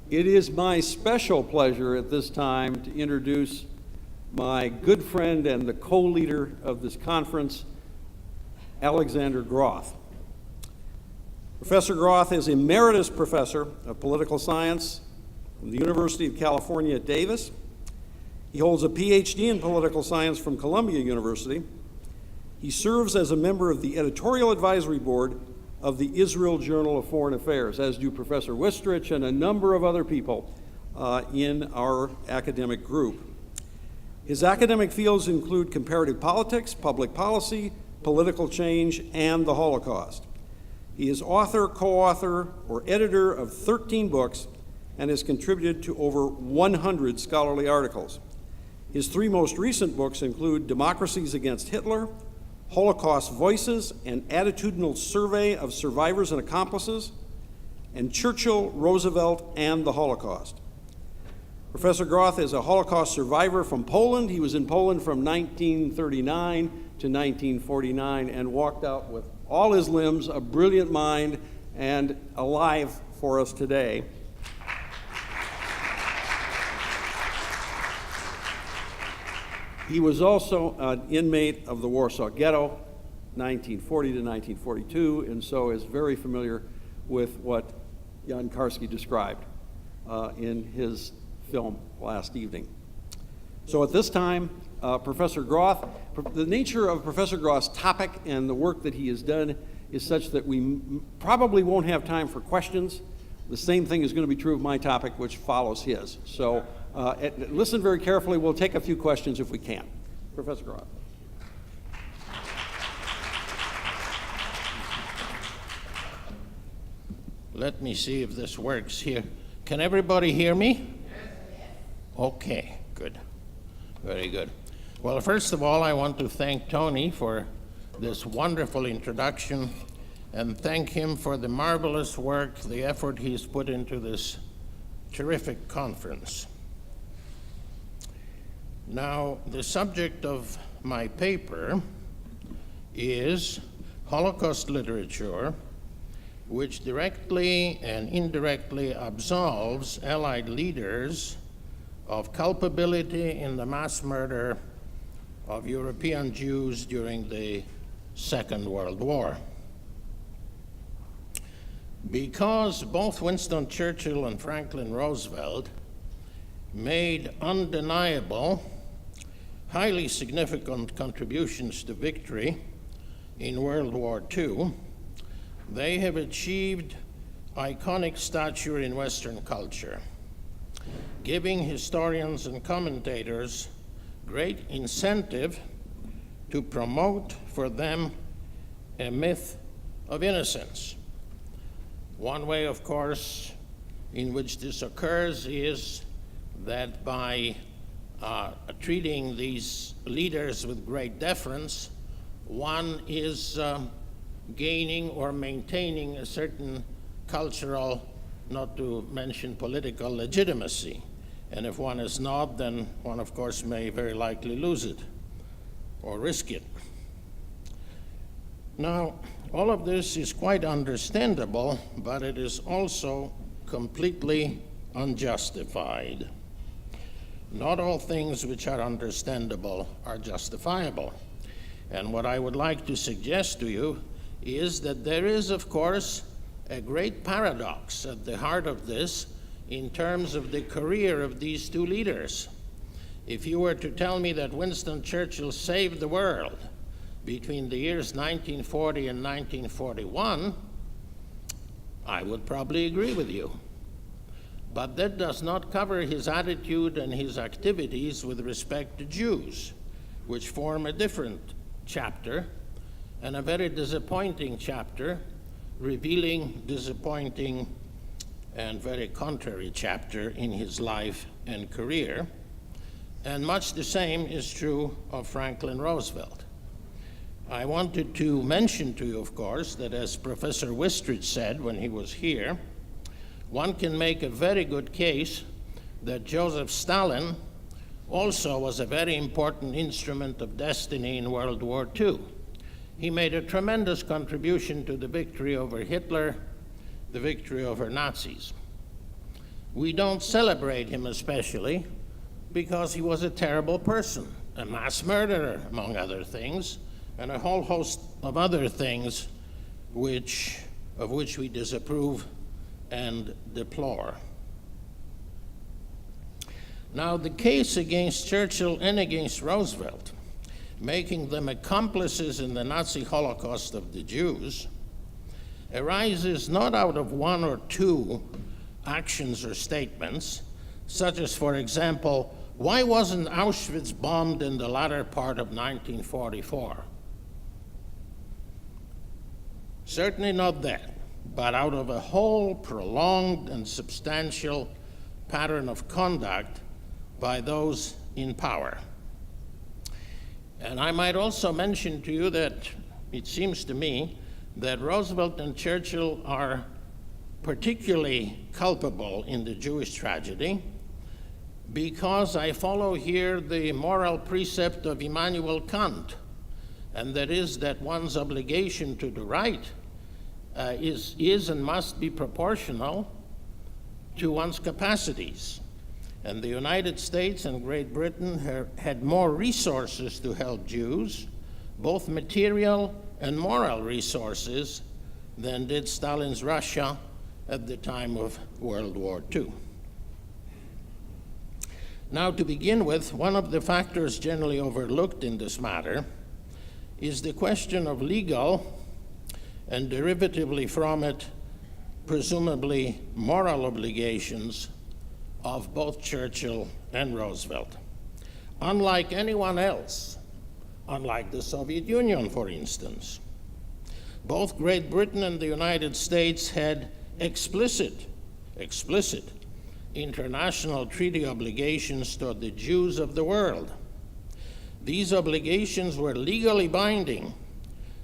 It is my special pleasure at this time to introduce my good friend and the co-leader of this conference, Alexander Groth. Professor Groth is Emeritus Professor of Political Science from the University of California at Davis. He holds a PhD in Political Science from Columbia University. He serves as a member of the Editorial Advisory Board of the Israel Journal of Foreign Affairs, as do Professor Wistrich and a number of other people in our academic group. His academic fields include comparative politics, public policy, political change, and the Holocaust. He is author, co-author, or editor of 13 books and has contributed to over 100 scholarly articles. His three most recent books include Democracies Against Hitler, Holocaust Voices, an attitudinal survey of survivors and accomplices, and Churchill, Roosevelt, and the Holocaust. Professor Groth is a Holocaust survivor from Poland. He was in Poland from 1939 to 1949 and walked out with all his limbs, a brilliant mind, and alive for us today. He was also an inmate of the Warsaw Ghetto, 1940 to 1942, and so is very familiar with what Jan Karski described in his film last evening. So at this time, Professor Groth, the nature of Professor Groth's topic and the work that he has done is such that we probably won't have time for questions. The same thing is going to be true of my topic, which follows his. So listen very carefully. We'll take a few questions if we can. Professor Groth. Let me see if this works here. Can everybody hear me? Okay, good. Very good. Well, first of all, I want to thank Tony for this wonderful introduction and thank him for the marvelous work, the effort he's put into this terrific conference. Now, the subject of my paper is Holocaust literature, which directly and indirectly absolves Allied leaders of culpability in the mass murder of European Jews during the Second World War. Because both Winston Churchill and Franklin Roosevelt made undeniable, highly significant contributions to victory in World War II, they have achieved iconic stature in Western culture, giving historians and commentators great incentive to promote for them a myth of innocence. One way, of course, in which this occurs is that by treating these leaders with great deference, one is gaining or maintaining a certain cultural, not to mention political legitimacy. And if one is not, then one, of course, may very likely lose it or risk it. Now, all of this is quite understandable, but it is also completely unjustified. Not all things which are understandable are justifiable. And what I would like to suggest to you is that there is, of course, a great paradox at the heart of this in terms of the career of these two leaders. If you were to tell me that Winston Churchill saved the world between the years 1940 and 1941, I would probably agree with you. But that does not cover his attitude and his activities with respect to Jews, which form a different chapter and a very disappointing chapter, revealing disappointing and very contrary chapter in his life and career. And much the same is true of Franklin Roosevelt. I wanted to mention to you, of course, that as Professor Wistrich said when he was here, one can make a very good case that Joseph Stalin also was a very important instrument of destiny in World War II. He made a tremendous contribution to the victory over Hitler, the victory over Nazis. We don't celebrate him especially because he was a terrible person, a mass murderer, among other things, and a whole host of other things of which we disapprove and deplore. Now, the case against Churchill and against Roosevelt, making them accomplices in the Nazi Holocaust of the Jews, arises not out of one or two actions or statements, such as, for example, why wasn't Auschwitz bombed in the latter part of 1944? Certainly not that, but out of a whole prolonged and substantial pattern of conduct by those in power. And I might also mention to you that it seems to me that Roosevelt and Churchill are particularly culpable in the Jewish tragedy because I follow here the moral precept of Immanuel Kant, and that is that one's obligation to the right is and must be proportional to one's capacities. And the United States and Great Britain had more resources to help Jews, both material and moral resources, than did Stalin's Russia at the time of World War II. Now, to begin with, one of the factors generally overlooked in this matter is the question of legal and derivatively from it, presumably moral obligations of both Churchill and Roosevelt. Unlike anyone else, unlike the Soviet Union, for instance, both Great Britain and the United States had explicit international treaty obligations toward the Jews of the world. These obligations were legally binding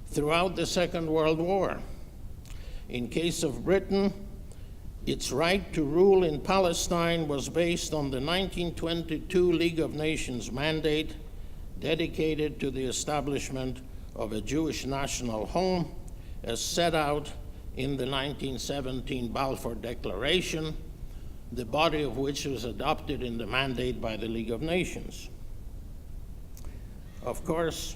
throughout the Second World War. In case of Britain, its right to rule in Palestine was based on the 1922 League of Nations mandate dedicated to the establishment of a Jewish national home as set out in the 1917 Balfour Declaration, the body of which was adopted in the mandate by the League of Nations. Of course,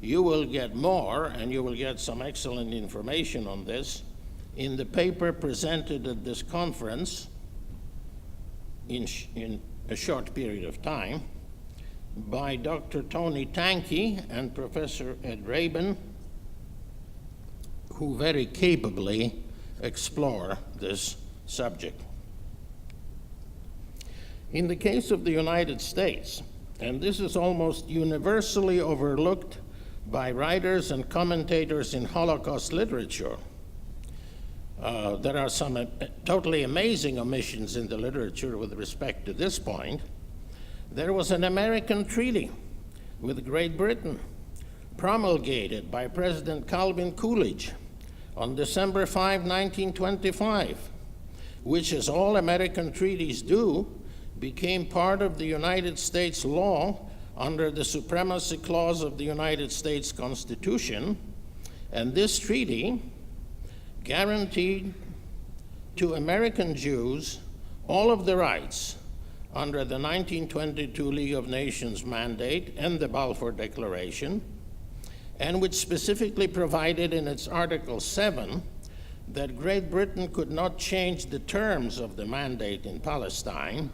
you will get more, and you will get some excellent information on this, in the paper presented at this conference in a short period of time by Dr. Tony Tanke and Professor Ed Rabin, who very capably explore this subject. In the case of the United States, and this is almost universally overlooked by writers and commentators in Holocaust literature, there are some totally amazing omissions in the literature with respect to this point. There was an American treaty with Great Britain promulgated by President Calvin Coolidge on December 5, 1925, which, as all American treaties do, became part of the United States law under the Supremacy Clause of the United States Constitution. And this treaty guaranteed to American Jews all of the rights under the 1922 League of Nations mandate and the Balfour Declaration, and which specifically provided in its Article 7 that Great Britain could not change the terms of the mandate in Palestine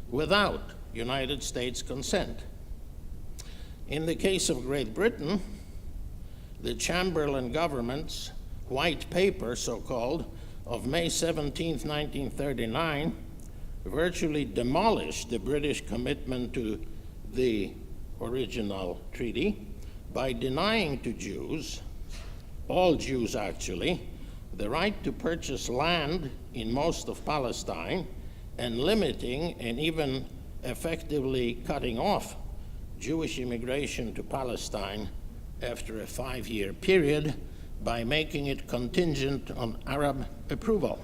without United States consent. In the case of Great Britain, the Chamberlain government's white paper, so-called, of May 17, 1939, virtually demolished the British commitment to the original treaty by denying to Jews, all Jews actually, the right to purchase land in most of Palestine and limiting and even effectively cutting off Jewish immigration to Palestine after a 5-year period by making it contingent on Arab approval.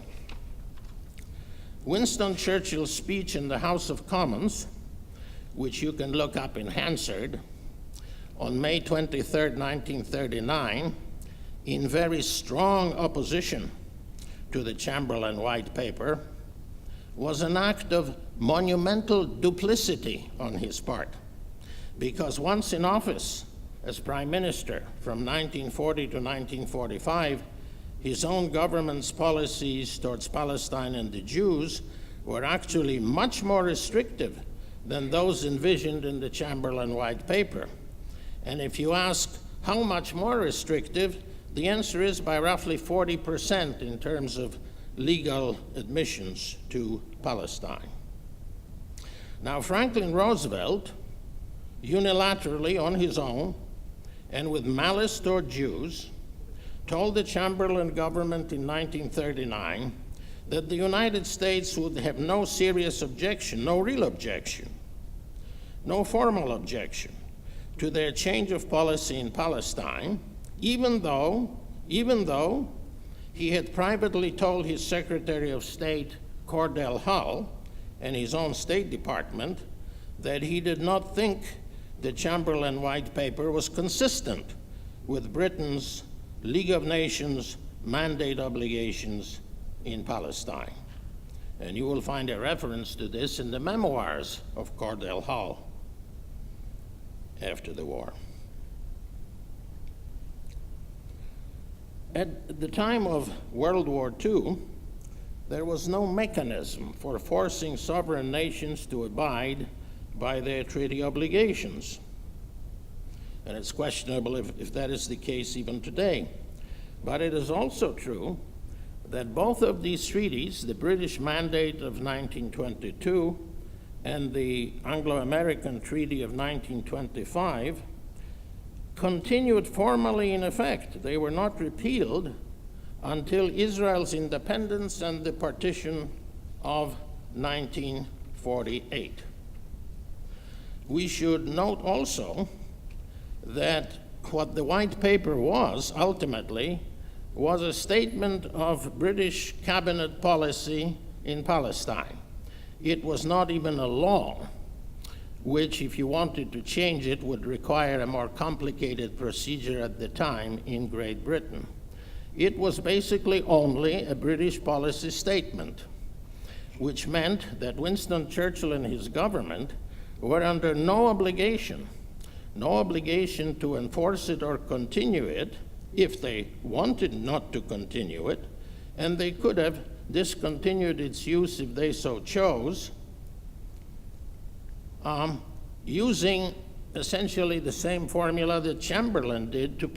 Winston Churchill's speech in the House of Commons, which you can look up in Hansard, on May 23, 1939, in very strong opposition to the Chamberlain White Paper, was an act of monumental duplicity on his part, because once in office as prime minister from 1940 to 1945, his own government's policies towards Palestine and the Jews were actually much more restrictive than those envisioned in the Chamberlain White Paper. And if you ask how much more restrictive, the answer is by roughly 40% in terms of legal admissions to Palestine. Now, Franklin Roosevelt, unilaterally on his own and with malice toward Jews, told the Chamberlain government in 1939 that the United States would have no serious objection, no real objection, no formal objection to their change of policy in Palestine, even though he had privately told his Secretary of State, Cordell Hull, and his own State Department that he did not think the Chamberlain White Paper was consistent with Britain's League of Nations mandate obligations in Palestine. And you will find a reference to this in the memoirs of Cordell Hull after the war. At the time of World War II, there was no mechanism for forcing sovereign nations to abide by their treaty obligations. And it's questionable if that is the case even today. But it is also true that both of these treaties, the British Mandate of 1922 and the Anglo-American Treaty of 1925, continued formally in effect. They were not repealed until Israel's independence and the partition of 1948. We should note also that what the White Paper was ultimately was a statement of British cabinet policy in Palestine. It was not even a law, which, if you wanted to change it, would require a more complicated procedure at the time in Great Britain. It was basically only a British policy statement, which meant that Winston Churchill and his government were under no obligation to enforce it or continue it if they wanted not to continue it, and they could have discontinued its use if they so chose, using essentially the same formula that Chamberlain did to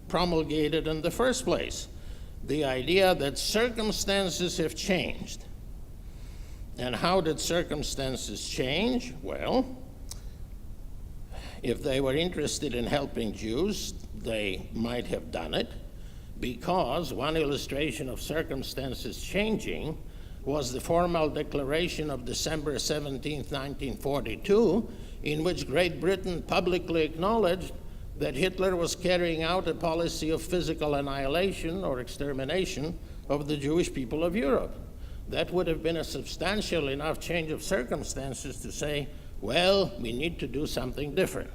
promulgate it in the first place. The idea that circumstances have changed. And how did circumstances change? Well, if they were interested in helping Jews, they might have done it, because one illustration of circumstances changing was the formal declaration of December 17, 1942, in which Great Britain publicly acknowledged that Hitler was carrying out a policy of physical annihilation or extermination of the Jewish people of Europe. That would have been a substantial enough change of circumstances to say, well, we need to do something different.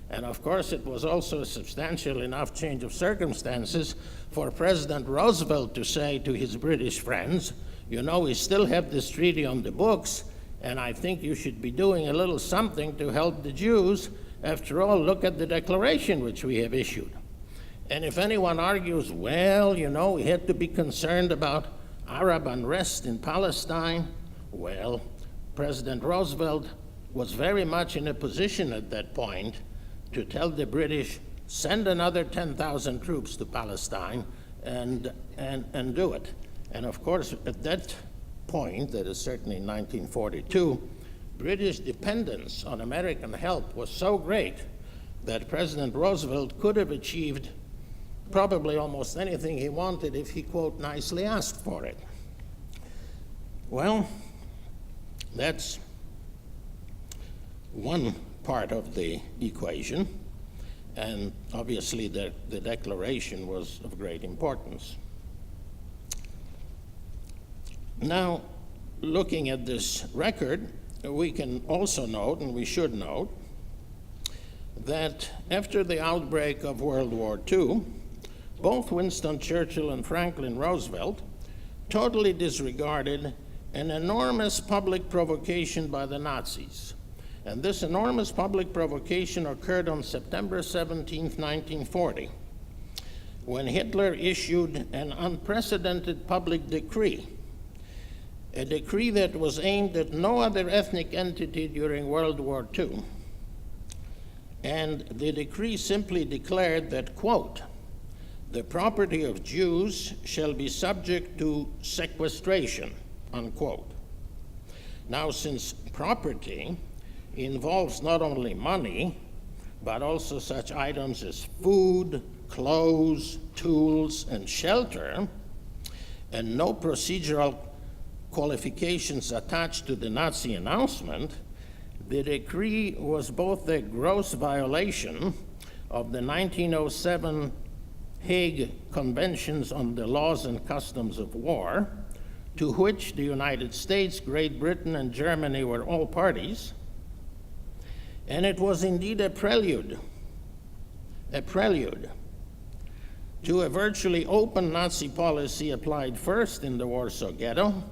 And of course, it was also a substantial enough change of circumstances for President Roosevelt to say to his British friends, you know, we still have this treaty on the books, and I think you should be doing a little something to help the Jews. After all, look at the declaration which we have issued. And if anyone argues, well, you know, we had to be concerned about Arab unrest in Palestine, well, President Roosevelt was very much in a position at that point to tell the British, send another 10,000 troops to Palestine and do it. And of course, at that point, that is certainly in 1942, British dependence on American help was so great that President Roosevelt could have achieved probably almost anything he wanted if he, quote, nicely asked for it. Well, that's one part of the equation, and obviously the declaration was of great importance. Now, looking at this record, we can also note, and we should note, that after the outbreak of World War II, both Winston Churchill and Franklin Roosevelt totally disregarded an enormous public provocation by the Nazis. And this enormous public provocation occurred on September 17, 1940, when Hitler issued an unprecedented public decree, a decree that was aimed at no other ethnic entity during World War II. And the decree simply declared that, quote, "The property of Jews shall be subject to sequestration," unquote. Now, since property involves not only money, but also such items as food, clothes, tools, and shelter, and no procedural qualifications attached to the Nazi announcement, the decree was both a gross violation of the 1907 Hague Conventions on the Laws and Customs of War, to which the United States, Great Britain, and Germany were all parties, and it was indeed a prelude to a virtually open Nazi policy applied first in the Warsaw Ghetto,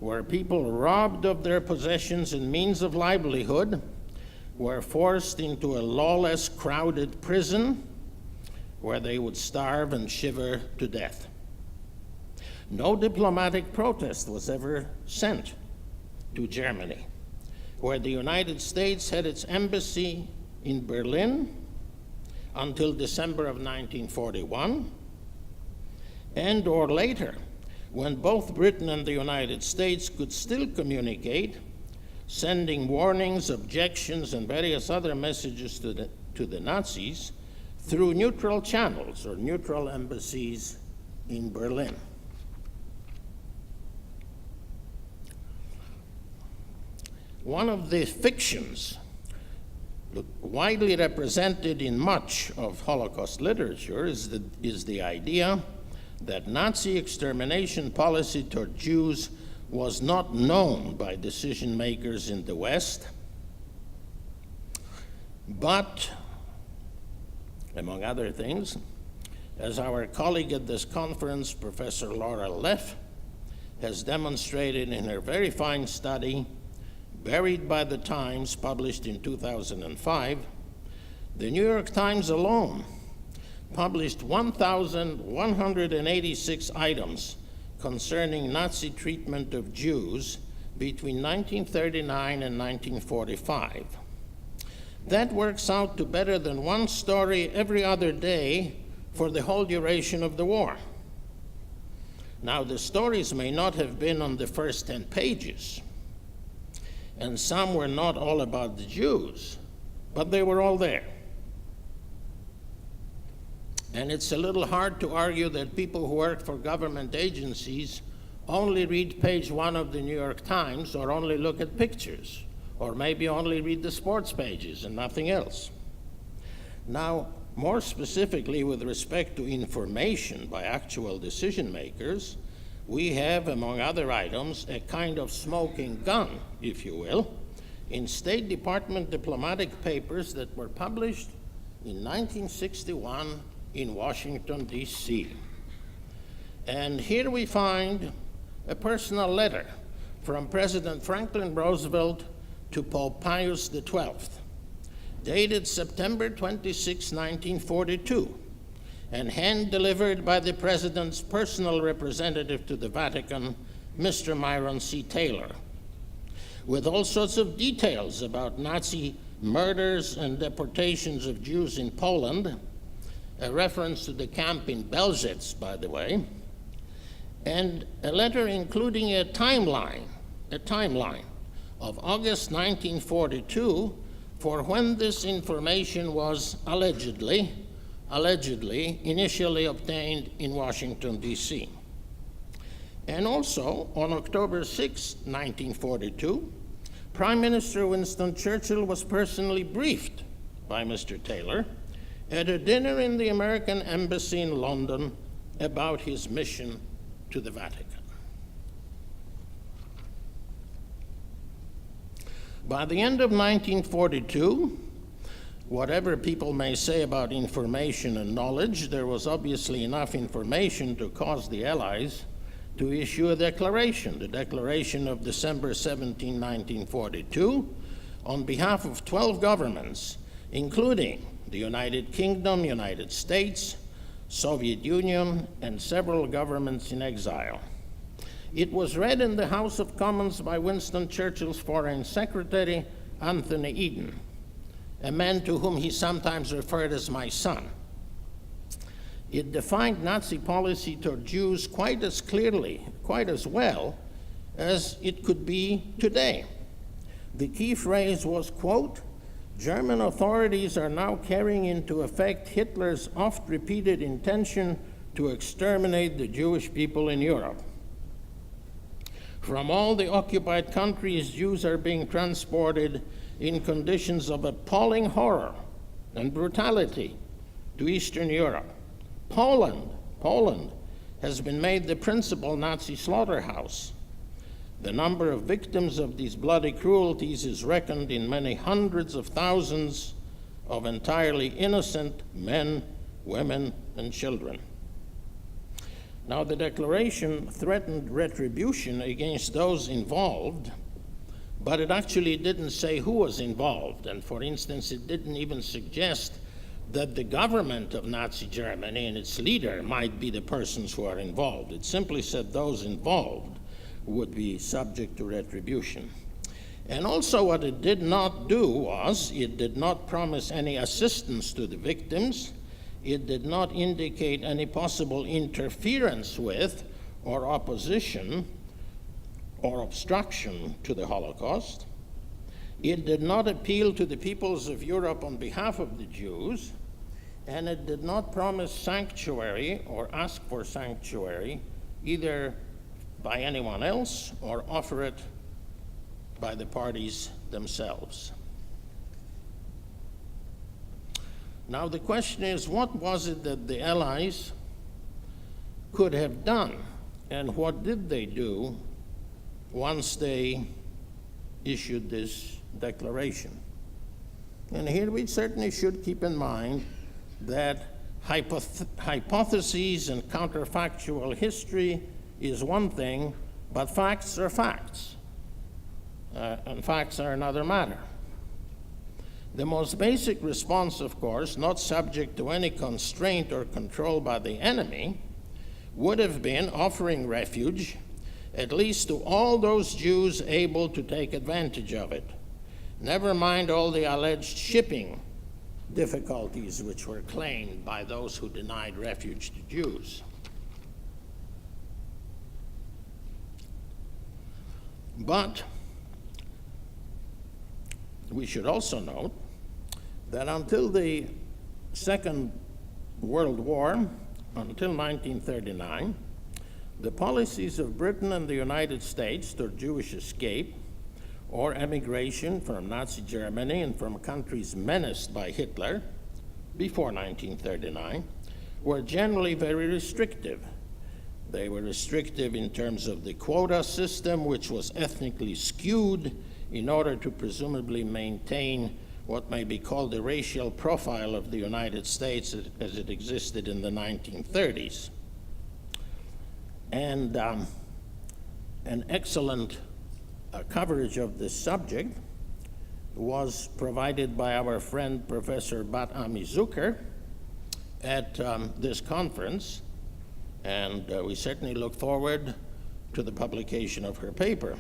where people robbed of their possessions and means of livelihood were forced into a lawless, crowded prison where they would starve and shiver to death. No diplomatic protest was ever sent to Germany, where the United States had its embassy in Berlin until December of 1941, and or later, when both Britain and the United States could still communicate, sending warnings, objections, and various other messages to the Nazis through neutral channels or neutral embassies in Berlin. One of the fictions widely represented in much of Holocaust literature is the idea that Nazi extermination policy toward Jews was not known by decision makers in the West, but, among other things, as our colleague at this conference, Professor Laura Leff, has demonstrated in her very fine study, Buried by the Times, published in 2005, the New York Times alone published 1,186 items concerning Nazi treatment of Jews between 1939 and 1945. That works out to better than one story every other day for the whole duration of the war. Now, the stories may not have been on the first 10 pages, and some were not all about the Jews, but they were all there. And it's a little hard to argue that people who work for government agencies only read page 1 of the New York Times, or only look at pictures, or maybe only read the sports pages and nothing else. Now, more specifically with respect to information by actual decision makers, we have, among other items, a kind of smoking gun, if you will, in State Department diplomatic papers that were published in 1961 in Washington, D.C. And here we find a personal letter from President Franklin Roosevelt to Pope Pius XII, dated September 26, 1942, and hand-delivered by the President's personal representative to the Vatican, Mr. Myron C. Taylor, with all sorts of details about Nazi murders and deportations of Jews in Poland, a reference to the camp in Belzec, by the way, and a letter including a timeline of August 1942 for when this information was allegedly initially obtained in Washington, D.C. And also, on October 6, 1942, Prime Minister Winston Churchill was personally briefed by Mr. Taylor at a dinner in the American Embassy in London about his mission to the Vatican. By the end of 1942, whatever people may say about information and knowledge, there was obviously enough information to cause the Allies to issue a declaration, the Declaration of December 17, 1942, on behalf of 12 governments, including the United Kingdom, United States, Soviet Union, and several governments in exile. It was read in the House of Commons by Winston Churchill's Foreign Secretary, Anthony Eden, a man to whom he sometimes referred as my son. It defined Nazi policy toward Jews quite as clearly, quite as well as it could be today. The key phrase was, quote, "German authorities are now carrying into effect Hitler's oft-repeated intention to exterminate the Jewish people in Europe. From all the occupied countries, Jews are being transported in conditions of appalling horror and brutality to Eastern Europe. Poland has been made the principal Nazi slaughterhouse. The number of victims of these bloody cruelties is reckoned in many hundreds of thousands of entirely innocent men, women, and children." Now, the declaration threatened retribution against those involved, but it actually didn't say who was involved. And for instance, it didn't even suggest that the government of Nazi Germany and its leader might be the persons who are involved. It simply said those involved would be subject to retribution. And also what it did not do was, it did not promise any assistance to the victims. It did not indicate any possible interference with or opposition or obstruction to the Holocaust. It did not appeal to the peoples of Europe on behalf of the Jews, and it did not promise sanctuary or ask for sanctuary either by anyone else or offer it by the parties themselves. Now the question is, what was it that the Allies could have done, and what did they do once they issued this declaration? And here we certainly should keep in mind that hypotheses and counterfactual history is one thing, but facts are facts, and facts are another matter. The most basic response, of course, not subject to any constraint or control by the enemy, would have been offering refuge, at least to all those Jews able to take advantage of it. Never mind all the alleged shipping difficulties which were claimed by those who denied refuge to Jews. But we should also note that until the Second World War, until 1939, the policies of Britain and the United States toward Jewish escape or emigration from Nazi Germany and from countries menaced by Hitler before 1939 were generally very restrictive. They were restrictive in terms of the quota system, which was ethnically skewed in order to presumably maintain what may be called the racial profile of the United States as it existed in the 1930s. And an excellent coverage of this subject was provided by our friend Professor Bat Ami Zucker at this conference, and we certainly look forward to the publication of her paper.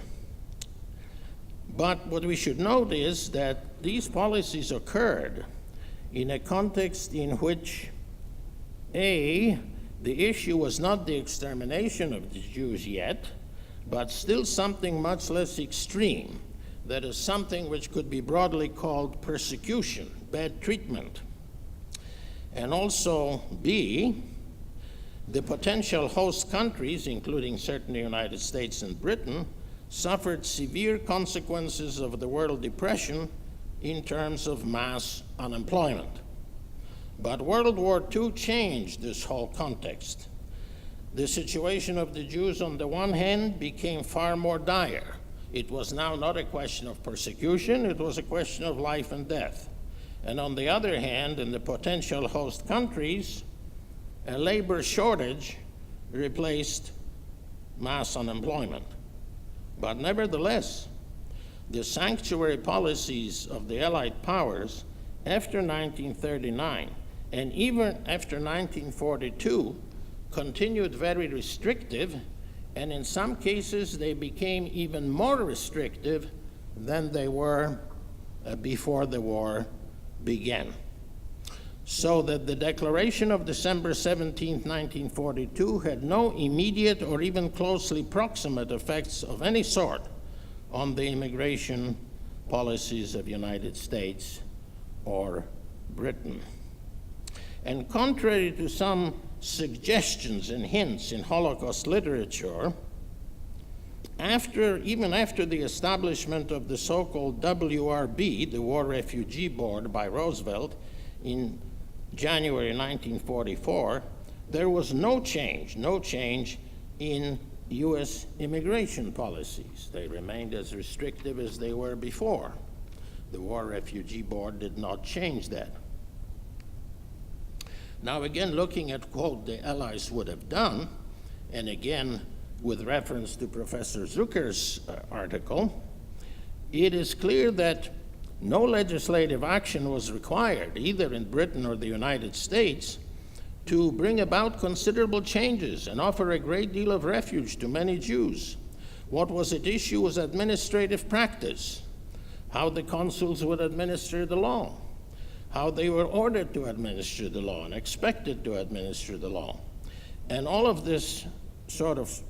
But what we should note is that these policies occurred in a context in which, A, the issue was not the extermination of the Jews yet, but still something much less extreme. That is, something which could be broadly called persecution, bad treatment. And also, B, the potential host countries, including certainly the United States and Britain, suffered severe consequences of the World Depression in terms of mass unemployment. But World War II changed this whole context. The situation of the Jews on the one hand became far more dire. It was now not a question of persecution, it was a question of life and death. And on the other hand, in the potential host countries, a labor shortage replaced mass unemployment. But nevertheless, the sanctuary policies of the Allied powers after 1939 and even after 1942 continued very restrictive, and in some cases they became even more restrictive than they were before the war began. So that the Declaration of December 17, 1942 had no immediate or even closely proximate effects of any sort on the immigration policies of the United States or Britain. And contrary to some suggestions and hints in Holocaust literature, even after the establishment of the so-called WRB, the War Refugee Board, by Roosevelt in January 1944, there was no change in U.S. immigration policies. They remained as restrictive as they were before. The War Refugee Board did not change that. Now again, looking at what the Allies would have done, and again with reference to Professor Zucker's article, it is clear that no legislative action was required, either in Britain or the United States, to bring about considerable changes and offer a great deal of refuge to many Jews. What was at issue was administrative practice, how the consuls would administer the law, how they were ordered to administer the law and expected to administer the law. And all of this sort of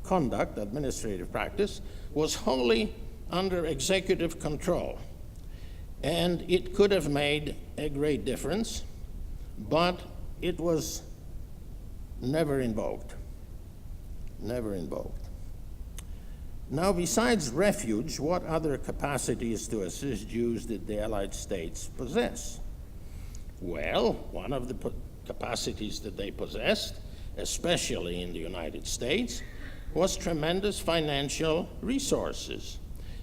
conduct, administrative practice, was wholly under executive control. And it could have made a great difference, but it was never invoked. Never invoked. Now, besides refuge, what other capacities to assist Jews did the Allied states possess? Well, one of the capacities that they possessed, especially in the United States, was tremendous financial resources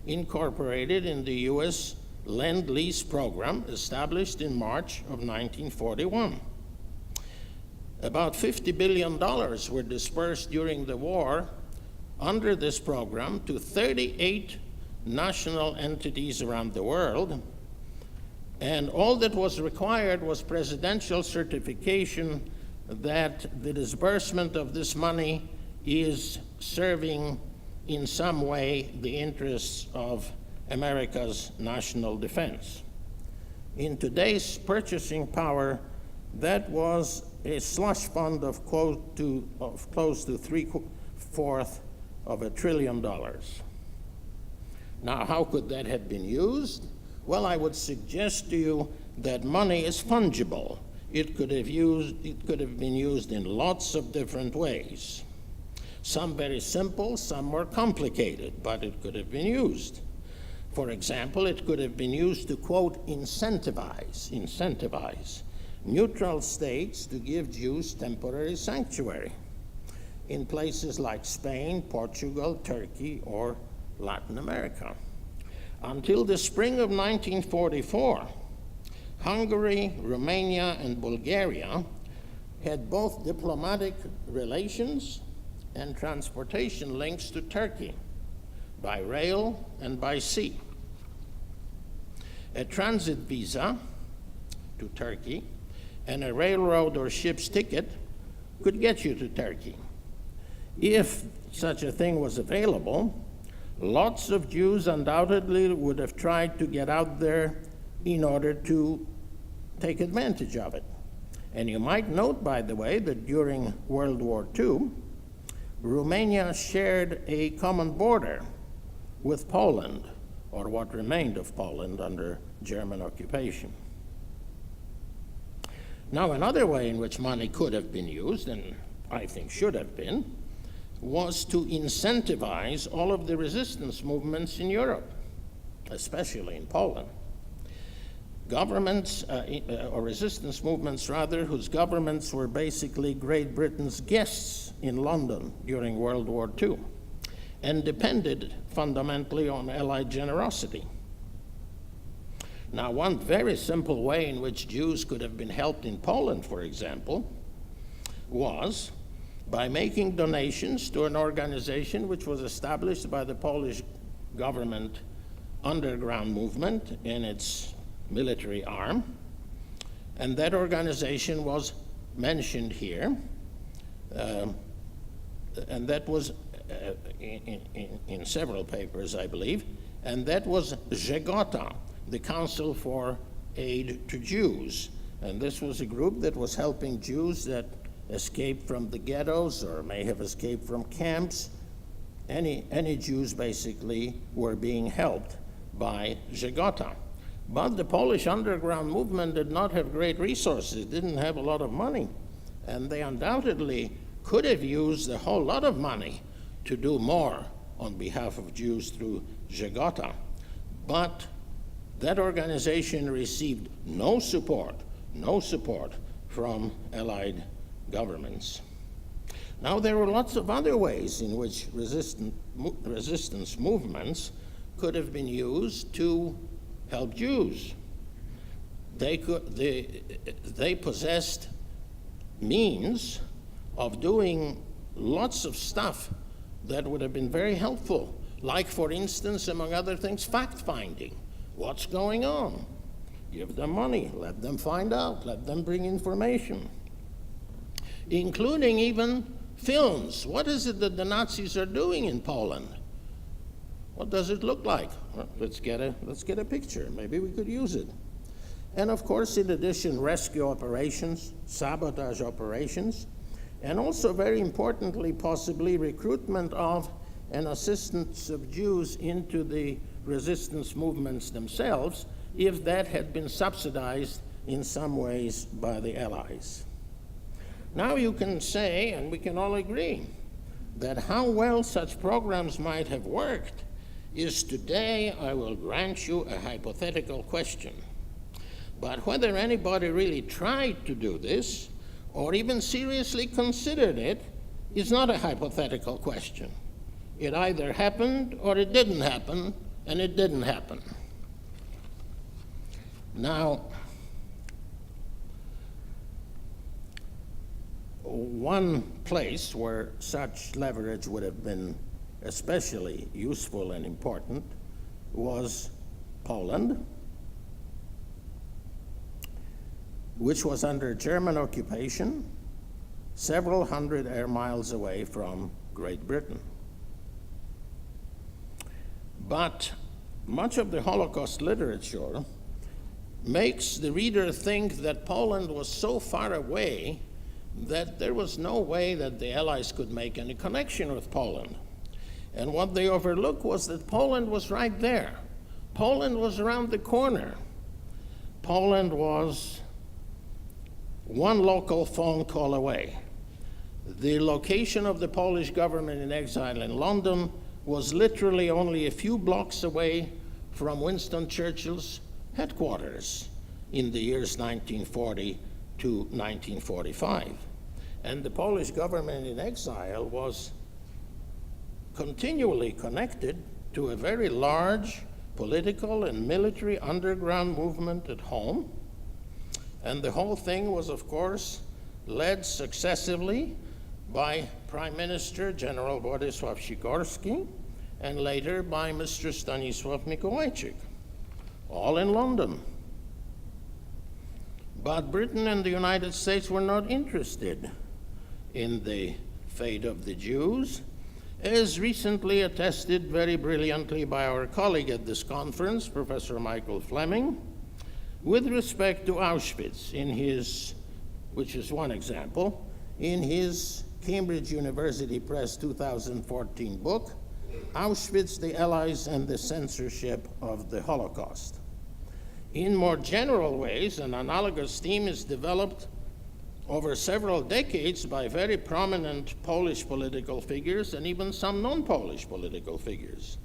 incorporated in the U.S. Lend-Lease program established in March of 1941. About $50 billion were dispersed during the war under this program to 38 national entities around the world, and all that was required was presidential certification that the disbursement of this money is serving in some way the interests of America's national defense. In today's purchasing power, that was a slush fund of close to $750 billion. Now, how could that have been used? Well, I would suggest to you that money is fungible. It could have been used in lots of different ways. Some very simple, some more complicated, but it could have been used. For example, it could have been used to, quote, incentivize neutral states to give Jews temporary sanctuary in places like Spain, Portugal, Turkey, or Latin America. Until the spring of 1944, Hungary, Romania, and Bulgaria had both diplomatic relations and transportation links to Turkey by rail and by sea. A transit visa to Turkey and a railroad or ship's ticket could get you to Turkey. If such a thing was available, lots of Jews undoubtedly would have tried to get out there in order to take advantage of it. And you might note, by the way, that during World War II, Romania shared a common border with Poland, or what remained of Poland under German occupation. Now, another way in which money could have been used, and I think should have been, was to incentivize all of the resistance movements in Europe, especially in Poland. Governments, or resistance movements rather, whose governments were basically Great Britain's guests in London during World War II, and depended fundamentally on Allied generosity. Now, one very simple way in which Jews could have been helped in Poland, for example, was by making donations to an organization which was established by the Polish government underground movement in its military arm. And that organization was mentioned here, and that was in several papers, I believe, and that was Żegota, the Council for Aid to Jews. And this was a group that was helping Jews that escaped from the ghettos or may have escaped from camps. Any Jews basically were being helped by Żegota. But the Polish underground movement did not have great resources, didn't have a lot of money, and they undoubtedly could have used a whole lot of money to do more on behalf of Jews through Żegota. But that organization received no support from Allied governments. Now, there were lots of other ways in which resistance movements could have been used to help Jews. They possessed means of doing lots of stuff that would have been very helpful, like, for instance, among other things, fact-finding. What's going on? Give them money, let them find out, let them bring information, including even films. What is it that the Nazis are doing in Poland? What does it look like? Well, let's get a picture. Maybe we could use it. And of course, in addition, rescue operations, sabotage operations, and also very importantly, possibly recruitment of and assistance of Jews into the resistance movements themselves, if that had been subsidized in some ways by the Allies. Now you can say, and we can all agree, that how well such programs might have worked is today, I will grant you, a hypothetical question. But whether anybody really tried to do this, or even seriously considered it, is not a hypothetical question. It either happened or it didn't happen, and it didn't happen. Now, one place where such leverage would have been especially useful and important was Poland, which was under German occupation, several hundred air miles away from Great Britain. But much of the Holocaust literature makes the reader think that Poland was so far away that there was no way that the Allies could make any connection with Poland. And what they overlooked was that Poland was right there. Poland was around the corner. Poland was one local phone call away. The location of the Polish government in exile in London was literally only a few blocks away from Winston Churchill's headquarters in the years 1940 to 1945. And the Polish government in exile was continually connected to a very large political and military underground movement at home. And the whole thing was, of course, led successively by Prime Minister General Władysław Sikorski and later by Mr. Stanisław Mikołajczyk, all in London. But Britain and the United States were not interested in the fate of the Jews, as recently attested very brilliantly by our colleague at this conference, Professor Michael Fleming, with respect to Auschwitz, in his, which is one example, in his Cambridge University Press 2014 book, Auschwitz, the Allies and the Censorship of the Holocaust. In more general ways, an analogous theme is developed over several decades by very prominent Polish political figures and even some non-Polish political figures.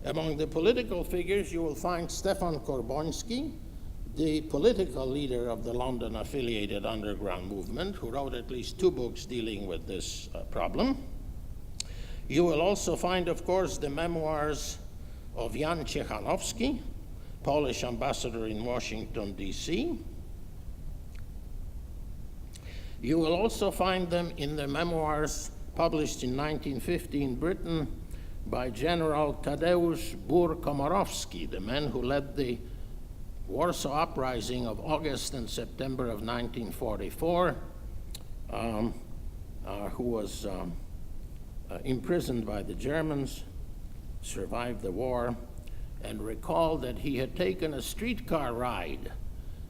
Among the political figures, you will find Stefan Korboński, the political leader of the London-affiliated underground movement, who wrote at least 2 books dealing with this problem. You will also find, of course, the memoirs of Jan Ciechanowski, Polish ambassador in Washington, D.C. You will also find them in the memoirs published in 1950 in Britain by General Tadeusz Bur-Komorowski, the man who led the Warsaw Uprising of August and September of 1944, who was imprisoned by the Germans, survived the war, and recalled that he had taken a streetcar ride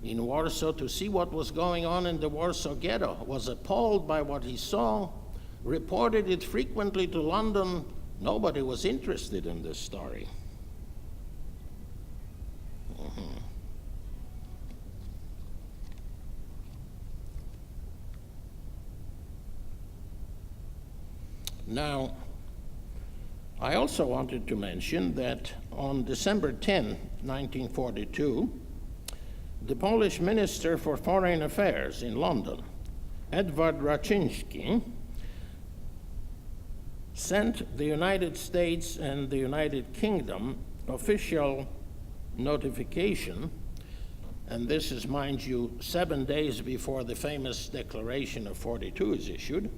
in Warsaw to see what was going on in the Warsaw Ghetto, was appalled by what he saw, reported it frequently to London. Nobody was interested in this story. Now, I also wanted to mention that on December 10, 1942, the Polish Minister for Foreign Affairs in London, Edward Raczyński, sent the United States and the United Kingdom official notification, and this is, mind you, 7 days before the famous Declaration of 42 is issued.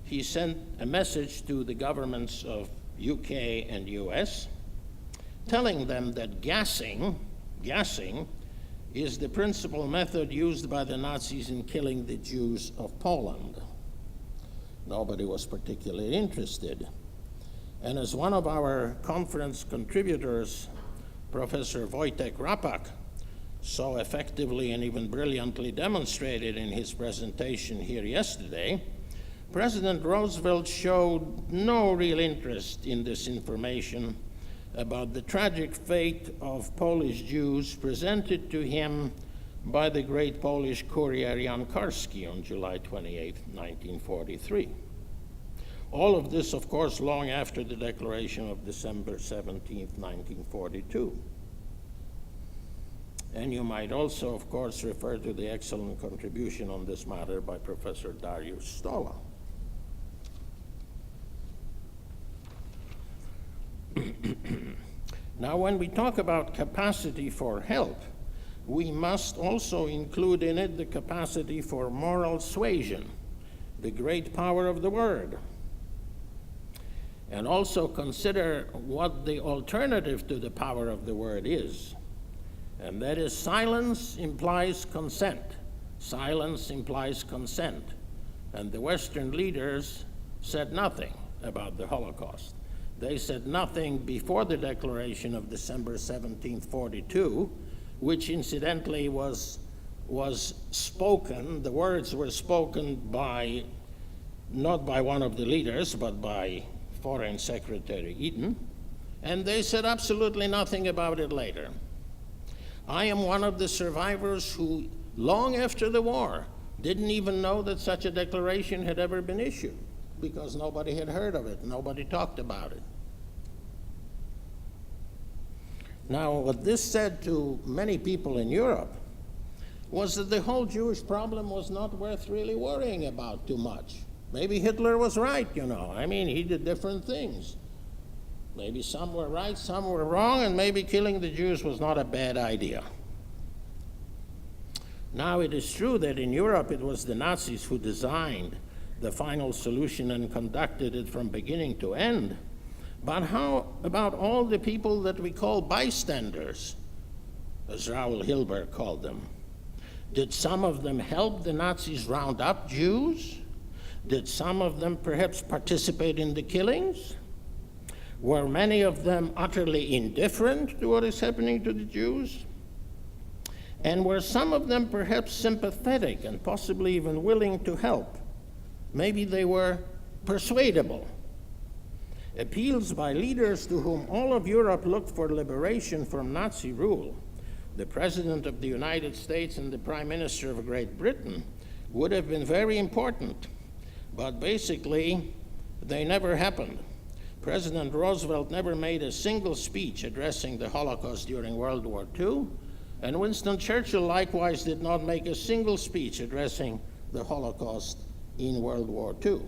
He sent a message to the governments of UK and US, telling them that gassing is the principal method used by the Nazis in killing the Jews of Poland. Nobody was particularly interested. And as one of our conference contributors, Professor Wojtek Rapak, so effectively and even brilliantly demonstrated in his presentation here yesterday, President Roosevelt showed no real interest in this information about the tragic fate of Polish Jews presented to him by the great Polish courier Jan Karski on July 28, 1943. All of this, of course, long after the declaration of December 17, 1942. And you might also, of course, refer to the excellent contribution on this matter by Professor Dariusz Stola. Now, when we talk about capacity for help, we must also include in it the capacity for moral suasion, the great power of the word, and also consider what the alternative to the power of the word is. And that is, silence implies consent. Silence implies consent. And the Western leaders said nothing about the Holocaust. They said nothing before the declaration of December 1742, which incidentally was spoken, the words were spoken by, not by one of the leaders, but by Foreign Secretary Eden, and they said absolutely nothing about it later. I am one of the survivors who, long after the war, didn't even know that such a declaration had ever been issued, because nobody had heard of it, nobody talked about it. Now, what this said to many people in Europe was that the whole Jewish problem was not worth really worrying about too much. Maybe Hitler was right, you know. I mean, he did different things. Maybe some were right, some were wrong, and maybe killing the Jews was not a bad idea. Now, it is true that in Europe it was the Nazis who designed the final solution and conducted it from beginning to end. But how about all the people that we call bystanders, as Raoul Hilberg called them? Did some of them help the Nazis round up Jews? Did some of them perhaps participate in the killings? Were many of them utterly indifferent to what is happening to the Jews? And were some of them perhaps sympathetic and possibly even willing to help? Maybe they were persuadable. Appeals by leaders to whom all of Europe looked for liberation from Nazi rule, the President of the United States and the Prime Minister of Great Britain, would have been very important. But basically, they never happened. President Roosevelt never made a single speech addressing the Holocaust during World War II, and Winston Churchill likewise did not make a single speech addressing the Holocaust in World War II.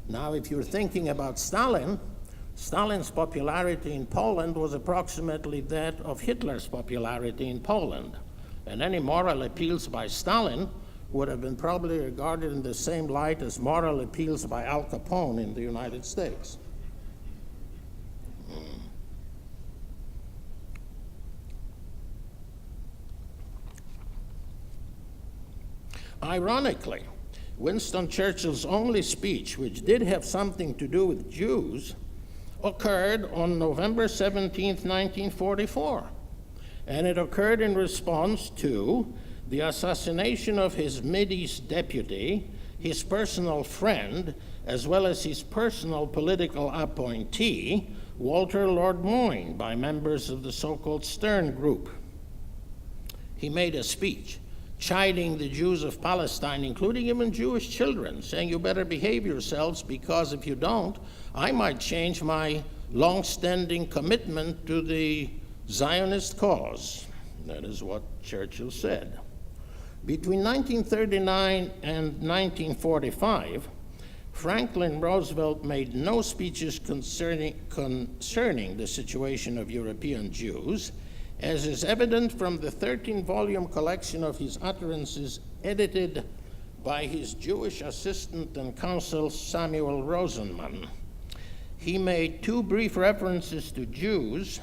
Now, if you're thinking about Stalin, Stalin's popularity in Poland was approximately that of Hitler's popularity in Poland. And any moral appeals by Stalin would have been probably regarded in the same light as moral appeals by Al Capone in the United States. Ironically, Winston Churchill's only speech, which did have something to do with Jews, occurred on November 17, 1944. And it occurred in response to the assassination of his Mideast deputy, his personal friend, as well as his personal political appointee, Walter Lord Moyne, by members of the so-called Stern Group. He made a speech chiding the Jews of Palestine, including even Jewish children, saying, you better behave yourselves, because if you don't, I might change my long-standing commitment to the Zionist cause. That is what Churchill said. Between 1939 and 1945, Franklin Roosevelt made no speeches concerning the situation of European Jews, as is evident from the 13-volume collection of his utterances edited by his Jewish assistant and counsel Samuel Rosenman. He made two brief references to Jews,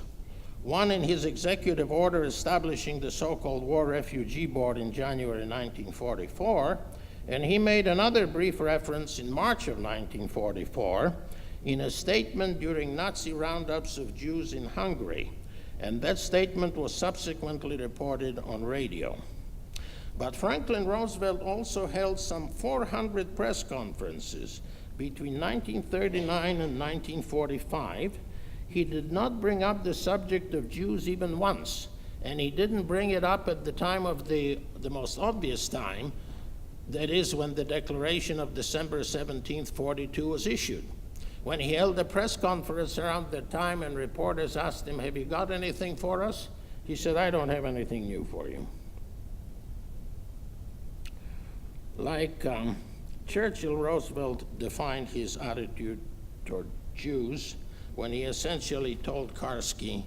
one in his executive order establishing the so-called War Refugee Board in January 1944, and he made another brief reference in March of 1944 in a statement during Nazi roundups of Jews in Hungary. And that statement was subsequently reported on radio. But Franklin Roosevelt also held some 400 press conferences between 1939 and 1945. He did not bring up the subject of Jews even once, and he didn't bring it up at the time of the most obvious time, that is when the Declaration of December 17, 1942 was issued. When he held a press conference around that time and reporters asked him, have you got anything for us? He said, I don't have anything new for you. Like Churchill, Roosevelt defined his attitude toward Jews when he essentially told Karski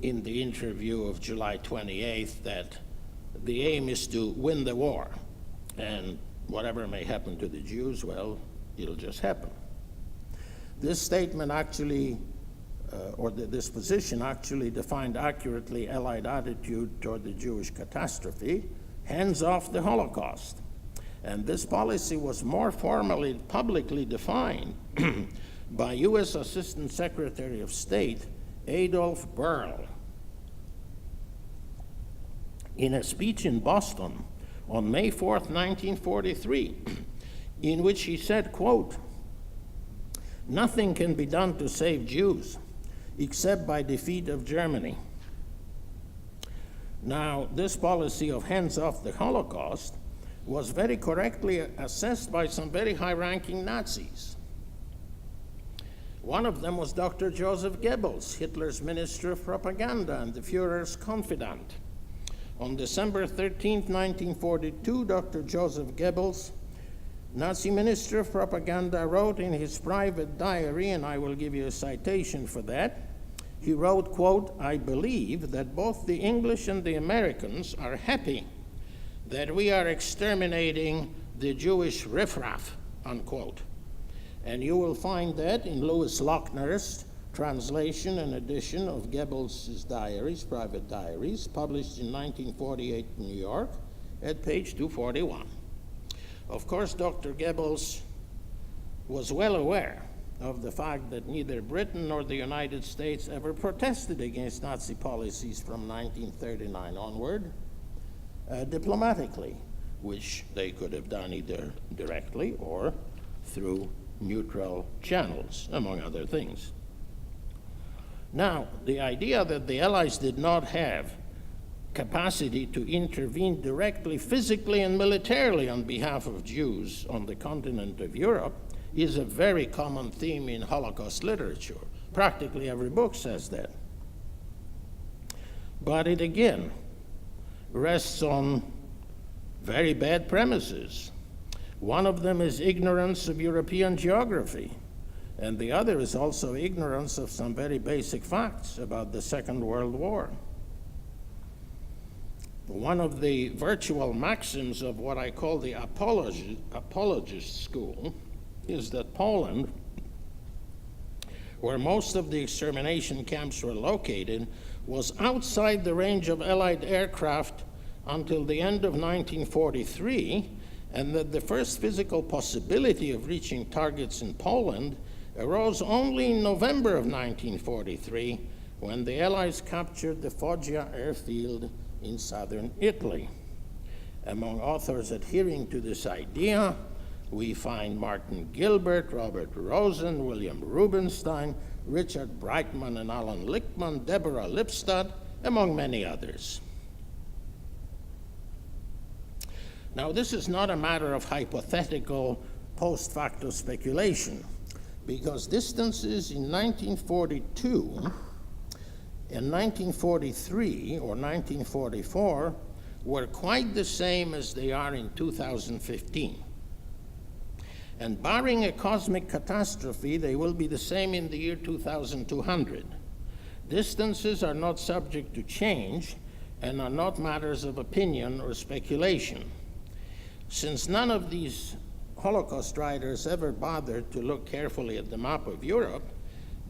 in the interview of July 28th that the aim is to win the war, and whatever may happen to the Jews, well, it'll just happen. This statement actually, this position actually defined accurately Allied attitude toward the Jewish catastrophe, hands off the Holocaust. And this policy was more formally, publicly defined by U.S. Assistant Secretary of State Adolph Berle in a speech in Boston on May 4th, 1943, in which he said, quote, nothing can be done to save Jews except by defeat of Germany. Now, this policy of hands off the Holocaust was very correctly assessed by some very high-ranking Nazis. One of them was Dr. Joseph Goebbels, Hitler's Minister of Propaganda and the Führer's confidant. On December 13, 1942, Dr. Joseph Goebbels, Nazi Minister of Propaganda, wrote in his private diary, and I will give you a citation for that. He wrote, quote, I believe that both the English and the Americans are happy that we are exterminating the Jewish riffraff, unquote. And you will find that in Louis Lochner's translation and edition of Goebbels' diaries, private diaries, published in 1948 in New York at page 241. Of course, Dr. Goebbels was well aware of the fact that neither Britain nor the United States ever protested against Nazi policies from 1939 onward diplomatically, which they could have done either directly or through neutral channels, among other things. Now, the idea that the Allies did not have capacity to intervene directly, physically and militarily on behalf of Jews on the continent of Europe is a very common theme in Holocaust literature. Practically every book says that. But it again rests on very bad premises. One of them is ignorance of European geography, and the other is also ignorance of some very basic facts about the Second World War. one of the virtual maxims of what I call the apologist school is that Poland, where most of the extermination camps were located, was outside the range of Allied aircraft until the end of 1943, and that the first physical possibility of reaching targets in Poland arose only in November of 1943, when the Allies captured the Foggia airfield in southern Italy. Among authors adhering to this idea, we find Martin Gilbert, Robert Rosen, William Rubinstein, Richard Breitman and Alan Lichtman, Deborah Lipstadt, among many others. Now, this is not a matter of hypothetical post facto speculation, because distances in 1942 and 1943 or 1944 were quite the same as they are in 2015. And barring a cosmic catastrophe, they will be the same in the year 2200. Distances are not subject to change and are not matters of opinion or speculation. Since none of these Holocaust writers ever bothered to look carefully at the map of Europe,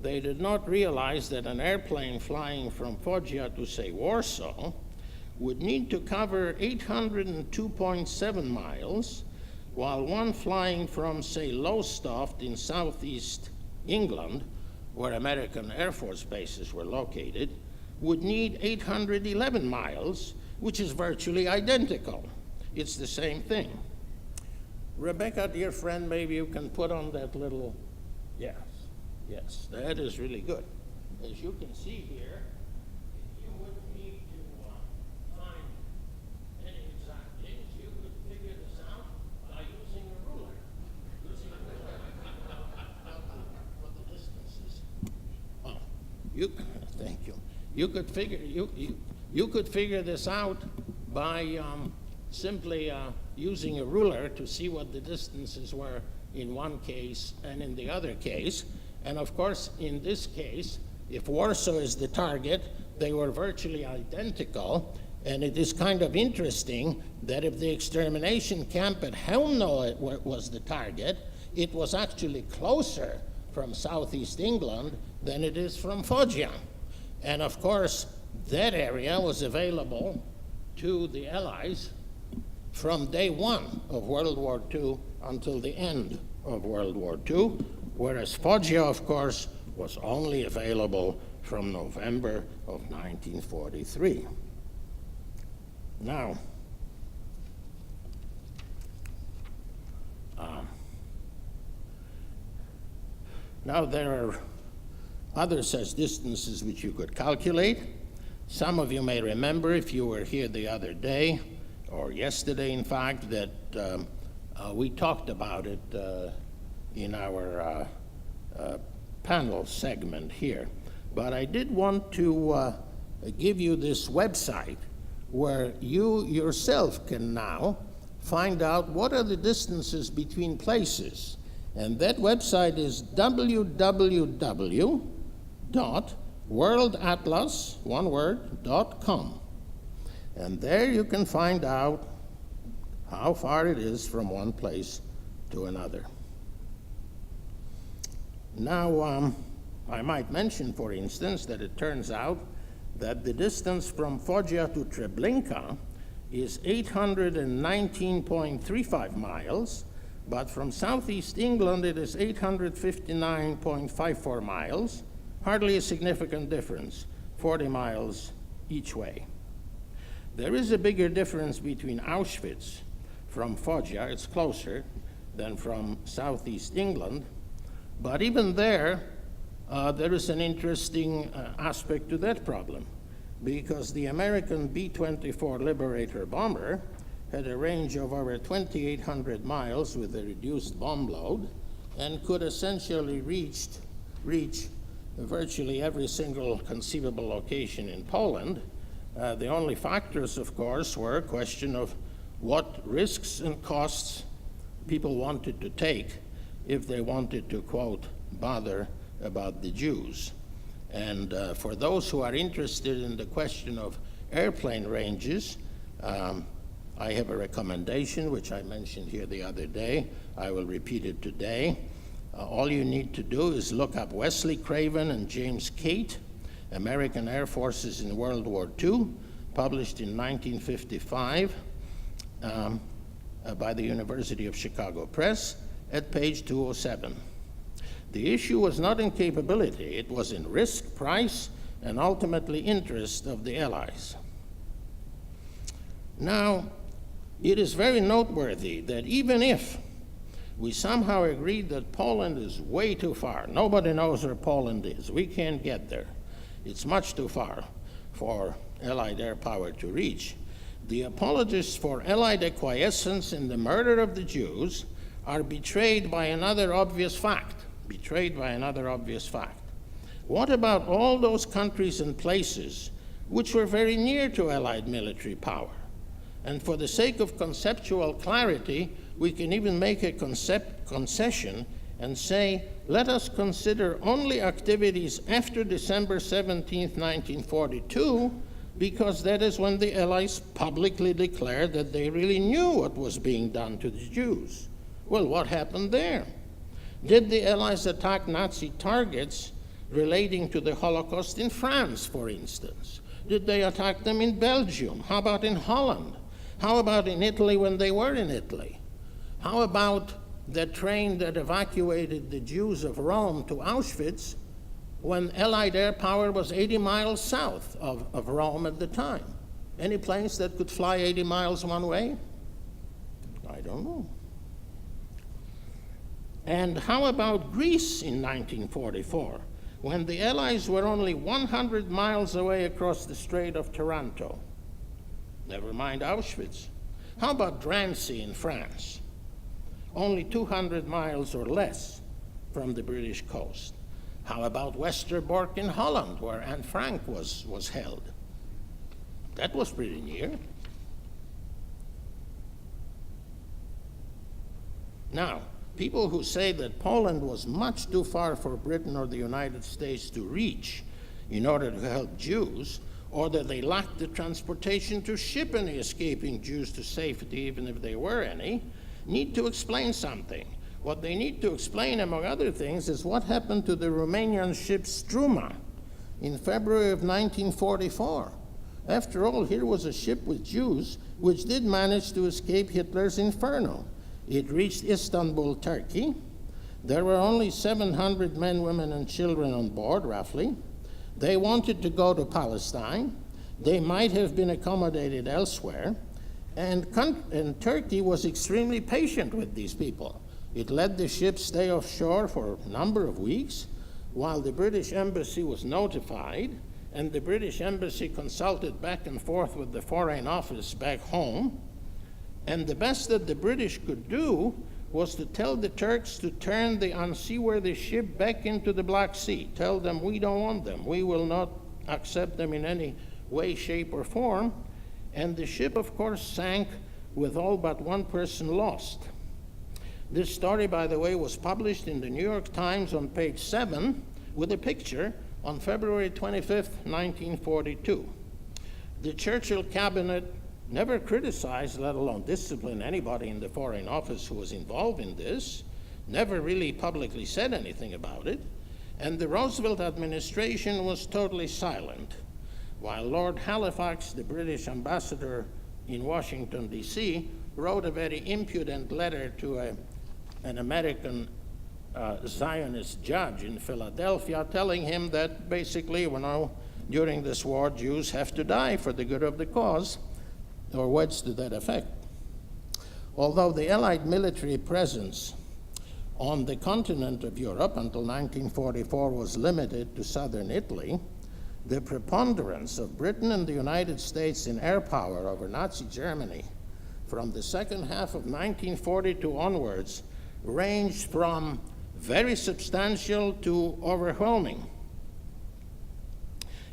they did not realize that an airplane flying from Foggia to, say, Warsaw would need to cover 802.7 miles, while one flying from, say, Lowestoft in southeast England, where American Air Force bases were located, would need 811 miles, which is virtually identical. It's the same thing. Rebecca, dear friend, maybe you can put on that little, yes, that is really good. As you can see here, you wouldn't need to find any exact things. You could figure this out by using a ruler. What the distance is. Oh, thank you. You could figure this out by simply using a ruler to see what the distances were in one case and in the other case. And of course, in this case, if Warsaw is the target, they were virtually identical. And it is kind of interesting that if the extermination camp at Helmno was the target, it was actually closer from southeast England than it is from Foggia. And of course, that area was available to the Allies from day one of World War II until the end of World War II, whereas Foggia, of course, was only available from November of 1943. Now, there are other such distances which you could calculate. Some of you may remember, if you were here the other day, or yesterday, in fact, that we talked about it in our panel segment here. But I did want to give you this website where you yourself can now find out what are the distances between places. And that website is www.worldatlas.com. And there you can find out how far it is from one place to another. Now, I might mention, for instance, that it turns out that the distance from Foggia to Treblinka is 819.35 miles, but from southeast England it is 859.54 miles, hardly a significant difference, 40 miles each way. There is a bigger difference between Auschwitz from Foggia, it's closer, than from southeast England, but even there, there is an interesting aspect to that problem, because the American B-24 Liberator bomber had a range of over 2,800 miles with a reduced bomb load and could essentially reach virtually every single conceivable location in Poland. The only factors, of course, were a question of what risks and costs people wanted to take if they wanted to, quote, bother about the Jews. And for those who are interested in the question of airplane ranges, I have a recommendation, which I mentioned here the other day. I will repeat it today. All you need to do is look up Wesley Craven and James Cate, American Air Forces in World War II, published in 1955 by the University of Chicago Press at page 207. The issue was not in capability, it was in risk, price, and ultimately interest of the Allies. Now, it is very noteworthy that even if we somehow agreed that Poland is way too far, nobody knows where Poland is, we can't get there, it's much too far for Allied air power to reach, the apologists for Allied acquiescence in the murder of the Jews are betrayed by another obvious fact. What about all those countries and places which were very near to Allied military power? And for the sake of conceptual clarity, we can even make a concession and say, let us consider only activities after December 17, 1942, because that is when the Allies publicly declared that they really knew what was being done to the Jews. Well, what happened there? Did the Allies attack Nazi targets relating to the Holocaust in France, for instance? Did they attack them in Belgium? How about in Holland? How about in Italy when they were in Italy? How about the train that evacuated the Jews of Rome to Auschwitz when Allied air power was 80 miles south of Rome at the time? Any planes that could fly 80 miles one way? I don't know. And how about Greece in 1944, when the Allies were only 100 miles away across the Strait of Taranto? Never mind Auschwitz. How about Drancy in France? Only 200 miles or less from the British coast. How about Westerbork in Holland, where Anne Frank was held? That was pretty near. Now, people who say that Poland was much too far for Britain or the United States to reach in order to help Jews, or that they lacked the transportation to ship any escaping Jews to safety, even if there were any, need to explain something. What they need to explain, among other things, is what happened to the Romanian ship Struma in February of 1944. After all, here was a ship with Jews which did manage to escape Hitler's inferno. It reached Istanbul, Turkey. There were only 700 men, women, and children on board, roughly. They wanted to go to Palestine. They might have been accommodated elsewhere. And Turkey was extremely patient with these people. It let the ship stay offshore for a number of weeks while the British embassy was notified, and the British embassy consulted back and forth with the Foreign Office back home. And the best that the British could do was to tell the Turks to turn the unseaworthy ship back into the Black Sea. Tell them, we don't want them. We will not accept them in any way, shape, or form. And the ship, of course, sank with all but one person lost. This story, by the way, was published in the New York Times on page 7 with a picture on February 25th, 1942. The Churchill cabinet never criticized, let alone disciplined, anybody in the Foreign Office who was involved in this, never really publicly said anything about it, and the Roosevelt administration was totally silent, while Lord Halifax, the British ambassador in Washington, D.C., wrote a very impudent letter to an American Zionist judge in Philadelphia, telling him that basically, during this war, Jews have to die for the good of the cause, or words to that effect. Although the Allied military presence on the continent of Europe until 1944 was limited to southern Italy, the preponderance of Britain and the United States in air power over Nazi Germany from the second half of 1942 onwards ranged from very substantial to overwhelming.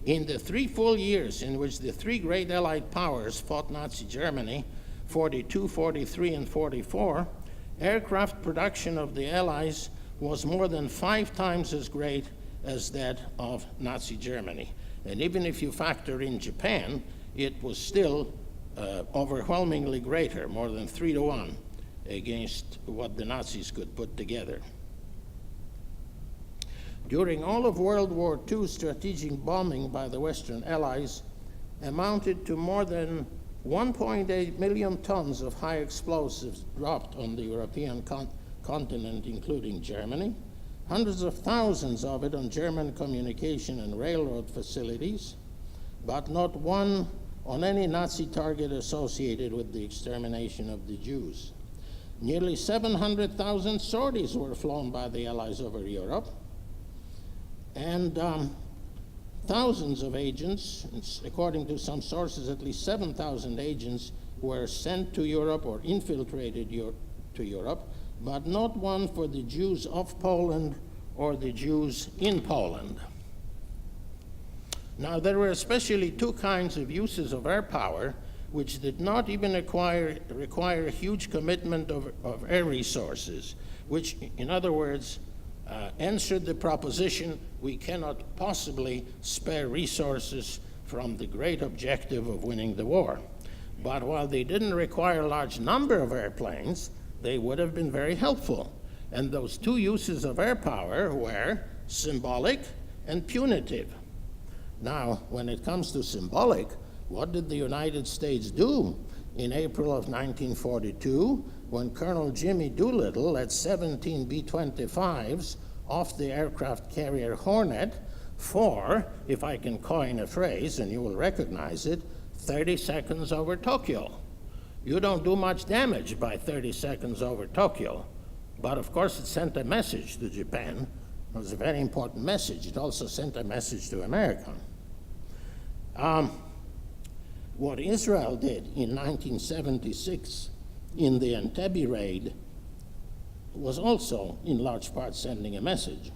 In the 3 full years in which the 3 great Allied powers fought Nazi Germany, 42, 43, and 44, aircraft production of the Allies was more than 5 times as great as that of Nazi Germany. And even if you factor in Japan, it was still overwhelmingly greater, more than 3-to-1, against what the Nazis could put together. During all of World War II, strategic bombing by the Western Allies amounted to more than 1.8 million tons of high explosives dropped on the European continent, including Germany, hundreds of thousands of it on German communication and railroad facilities, but not one on any Nazi target associated with the extermination of the Jews. Nearly 700,000 sorties were flown by the Allies over Europe, and thousands of agents, according to some sources, at least 7,000 agents were sent to Europe or infiltrated to Europe, but not one for the Jews of Poland or the Jews in Poland. Now, there were especially two kinds of uses of air power which did not even require a huge commitment of air resources, which, in other words, answered the proposition we cannot possibly spare resources from the great objective of winning the war. But while they didn't require a large number of airplanes, they would have been very helpful. And those two uses of air power were symbolic and punitive. Now, when it comes to symbolic, what did the United States do in April of 1942 when Colonel Jimmy Doolittle led 17 B-25s off the aircraft carrier Hornet for, if I can coin a phrase, and you will recognize it, 30 seconds over Tokyo? You don't do much damage by 30 seconds over Tokyo, but of course it sent a message to Japan. It was a very important message. It also sent a message to America. What Israel did in 1976 in the Entebbe raid was also in large part sending a message.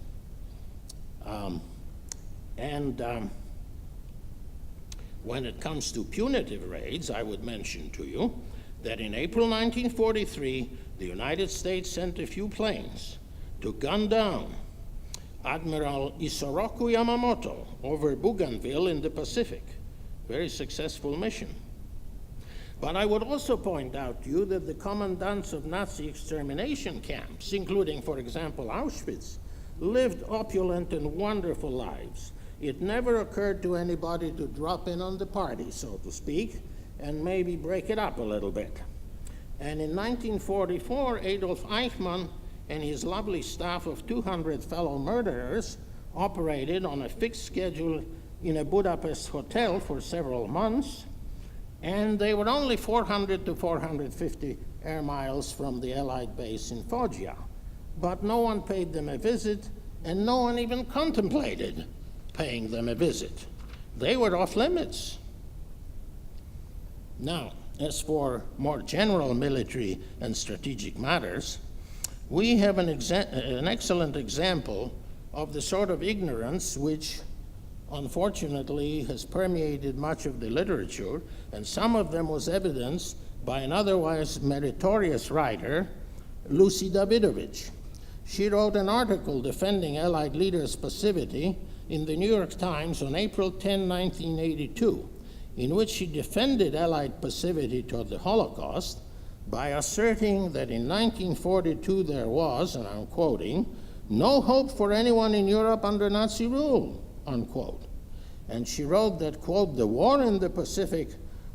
When it comes to punitive raids, I would mention to you that in April 1943, the United States sent a few planes to gun down Admiral Isoroku Yamamoto over Bougainville in the Pacific. Very successful mission. But I would also point out to you that the commandants of Nazi extermination camps, including, for example, Auschwitz, lived opulent and wonderful lives. It never occurred to anybody to drop in on the party, so to speak, and maybe break it up a little bit. And in 1944, Adolf Eichmann and his lovely staff of 200 fellow murderers operated on a fixed schedule in a Budapest hotel for several months, and they were only 400 to 450 air miles from the Allied base in Foggia. But no one paid them a visit, and no one even contemplated paying them a visit. They were off limits. Now, as for more general military and strategic matters, we have an excellent example of the sort of ignorance which unfortunately has permeated much of the literature, and some of them was evidenced by an otherwise meritorious writer, Lucy Davidovich. She wrote an article defending Allied leaders' passivity in the New York Times on April 10, 1982, in which she defended Allied passivity toward the Holocaust by asserting that in 1942 there was, and I'm quoting, no hope for anyone in Europe under Nazi rule, unquote. And she wrote that, quote, the war in the Pacific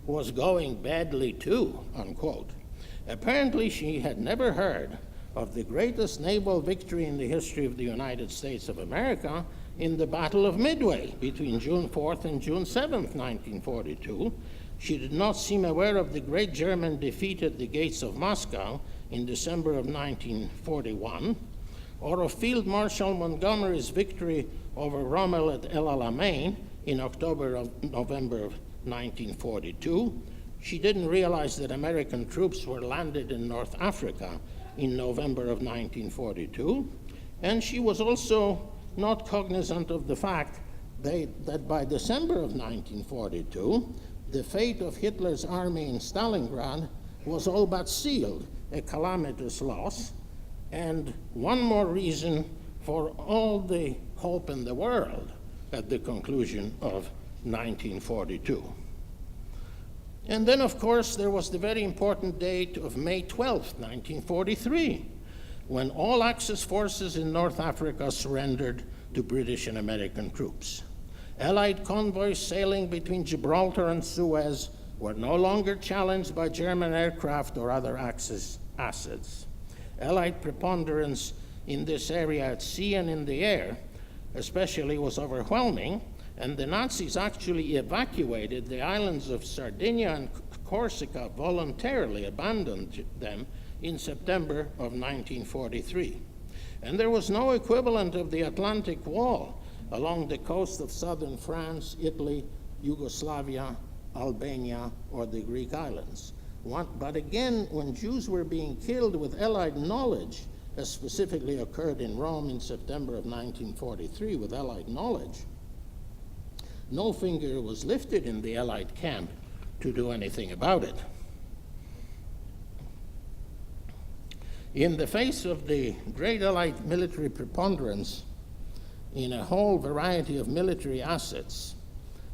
was going badly too, unquote. Apparently she had never heard of the greatest naval victory in the history of the United States of America in the Battle of Midway between June 4th and June 7th, 1942. She did not seem aware of the great German defeat at the gates of Moscow in December of 1941, or of Field Marshal Montgomery's victory over Rommel at El Alamein in November of 1942. She didn't realize that American troops were landed in North Africa in November of 1942, and she was also not cognizant of the fact that by December of 1942, the fate of Hitler's army in Stalingrad was all but sealed, a calamitous loss, and one more reason for all the hope in the world at the conclusion of 1942. And then, of course, there was the very important date of May 12th, 1943, when all Axis forces in North Africa surrendered to British and American troops. Allied convoys sailing between Gibraltar and Suez were no longer challenged by German aircraft or other Axis assets. Allied preponderance in this area at sea and in the air especially was overwhelming, and the Nazis actually evacuated the islands of Sardinia and Corsica, voluntarily abandoned them in September of 1943. And there was no equivalent of the Atlantic Wall along the coast of southern France, Italy, Yugoslavia, Albania, or the Greek islands. But again, when Jews were being killed with Allied knowledge, as specifically occurred in Rome in September of 1943 with Allied knowledge, no finger was lifted in the Allied camp to do anything about it. In the face of the great Allied military preponderance in a whole variety of military assets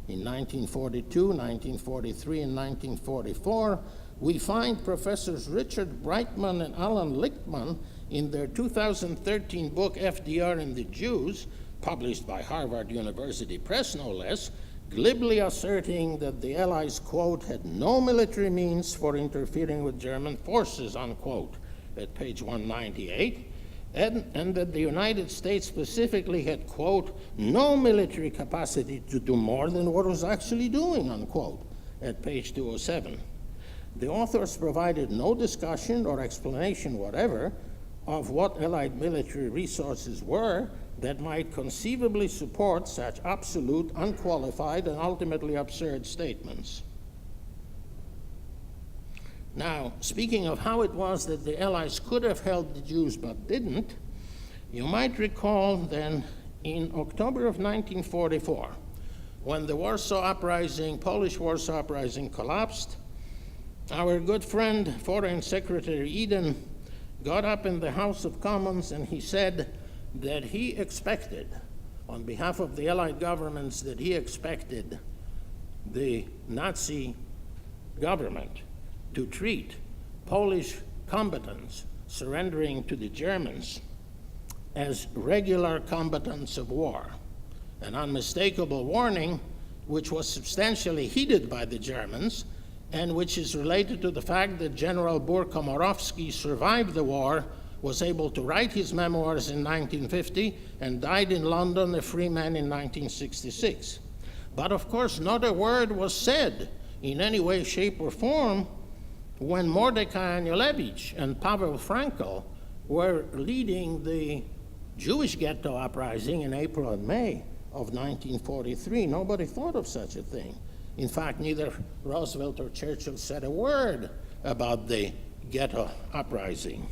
in 1942, 1943, and 1944, we find Professors Richard Brightman and Alan Lichtman in their 2013 book, FDR and the Jews, published by Harvard University Press, no less, glibly asserting that the Allies, quote, had no military means for interfering with German forces, unquote, at page 198, and that the United States specifically had, quote, no military capacity to do more than what it was actually doing, unquote, at page 207. The authors provided no discussion or explanation whatever of what Allied military resources were that might conceivably support such absolute, unqualified, and ultimately absurd statements. Now, speaking of how it was that the Allies could have helped the Jews but didn't, you might recall then in October of 1944, when the Polish Warsaw Uprising collapsed, our good friend, Foreign Secretary Eden, got up in the House of Commons and he said that he expected, on behalf of the Allied governments, that he expected the Nazi government to treat Polish combatants surrendering to the Germans as regular combatants of war, an unmistakable warning which was substantially heeded by the Germans and which is related to the fact that General Komorowski survived the war, was able to write his memoirs in 1950, and died in London a free man in 1966. But of course, not a word was said in any way, shape, or form when Mordecai Anielewicz and Pavel Frankel were leading the Jewish ghetto uprising in April and May of 1943. Nobody thought of such a thing. In fact, neither Roosevelt or Churchill said a word about the ghetto uprising.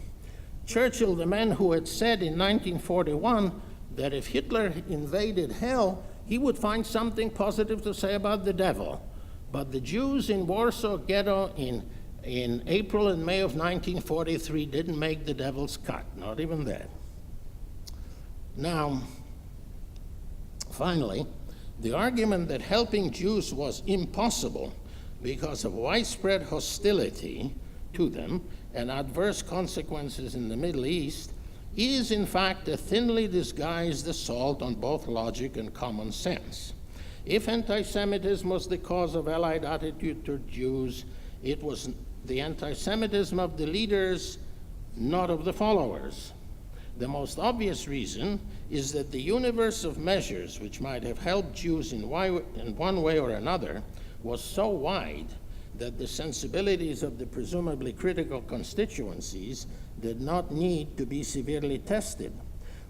Churchill, the man who had said in 1941 that if Hitler invaded hell, he would find something positive to say about the devil. But the Jews in Warsaw Ghetto in April and May of 1943 didn't make the devil's cut, not even that. Now, finally, the argument that helping Jews was impossible because of widespread hostility to them and adverse consequences in the Middle East is in fact a thinly disguised assault on both logic and common sense. If anti-Semitism was the cause of Allied attitude toward Jews, it was the anti-Semitism of the leaders, not of the followers. The most obvious reason is that the universe of measures which might have helped Jews in one way or another was so wide that the sensibilities of the presumably critical constituencies did not need to be severely tested.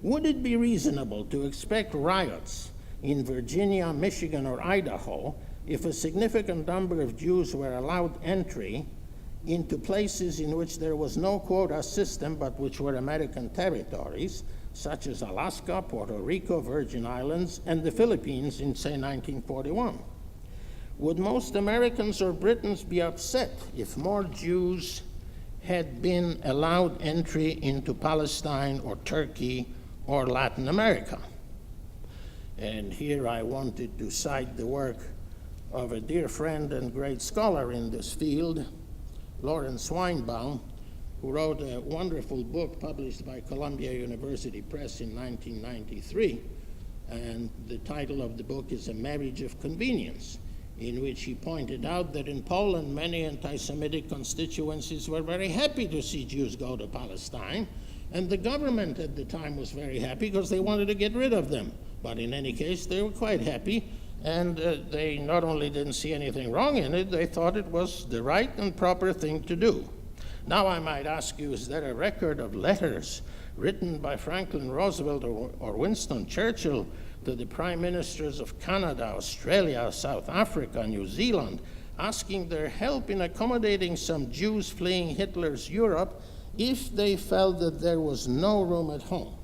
Would it be reasonable to expect riots in Virginia, Michigan, or Idaho if a significant number of Jews were allowed entry into places in which there was no quota system but which were American territories, such as Alaska, Puerto Rico, Virgin Islands, and the Philippines in, say, 1941? Would most Americans or Britons be upset if more Jews had been allowed entry into Palestine or Turkey or Latin America? And here I wanted to cite the work of a dear friend and great scholar in this field, Lawrence Weinbaum, who wrote a wonderful book published by Columbia University Press in 1993. And the title of the book is A Marriage of Convenience, in which he pointed out that in Poland, many anti-Semitic constituencies were very happy to see Jews go to Palestine, and the government at the time was very happy because they wanted to get rid of them. But in any case, they were quite happy, and they not only didn't see anything wrong in it, they thought it was the right and proper thing to do. Now I might ask you, is there a record of letters written by Franklin Roosevelt or Winston Churchill to the prime ministers of Canada, Australia, South Africa, New Zealand, asking their help in accommodating some Jews fleeing Hitler's Europe if they felt that there was no room at home?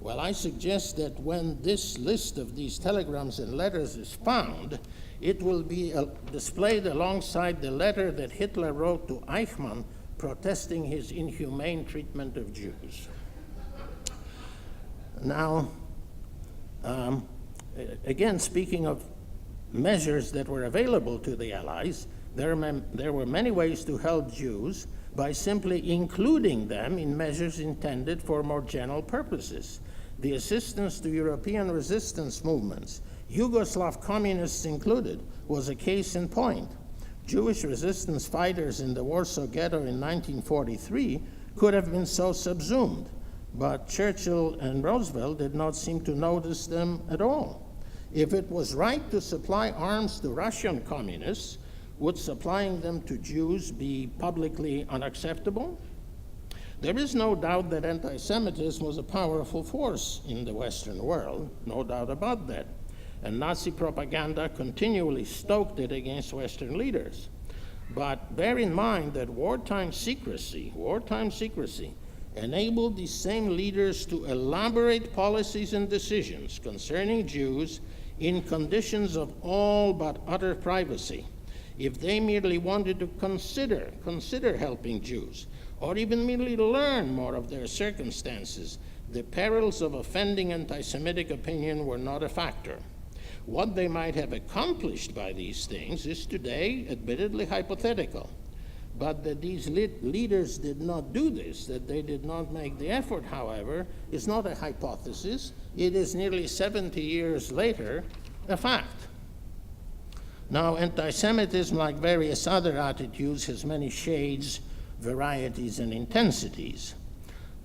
Well, I suggest that when this list of these telegrams and letters is found, it will be displayed alongside the letter that Hitler wrote to Eichmann protesting his inhumane treatment of Jews. Now, again, speaking of measures that were available to the Allies, there were many ways to help Jews by simply including them in measures intended for more general purposes. The assistance to European resistance movements, Yugoslav communists included, was a case in point. Jewish resistance fighters in the Warsaw Ghetto in 1943 could have been so subsumed, but Churchill and Roosevelt did not seem to notice them at all. If it was right to supply arms to Russian communists, would supplying them to Jews be publicly unacceptable? There is no doubt that anti-Semitism was a powerful force in the Western world, no doubt about that. And Nazi propaganda continually stoked it against Western leaders. But bear in mind that wartime secrecy enabled these same leaders to elaborate policies and decisions concerning Jews in conditions of all but utter privacy. If they merely wanted to consider helping Jews, or even merely learn more of their circumstances, the perils of offending anti-Semitic opinion were not a factor. What they might have accomplished by these things is today admittedly hypothetical. But that these leaders did not do this, that they did not make the effort, however, is not a hypothesis. It is nearly 70 years later a fact. Now, anti-Semitism, like various other attitudes, has many shades, varieties, and intensities.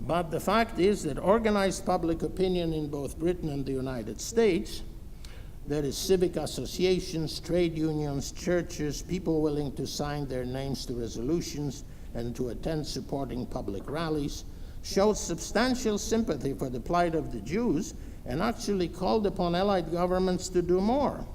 But the fact is that organized public opinion in both Britain and the United States, that is civic associations, trade unions, churches, people willing to sign their names to resolutions and to attend supporting public rallies, showed substantial sympathy for the plight of the Jews and actually called upon Allied governments to do more.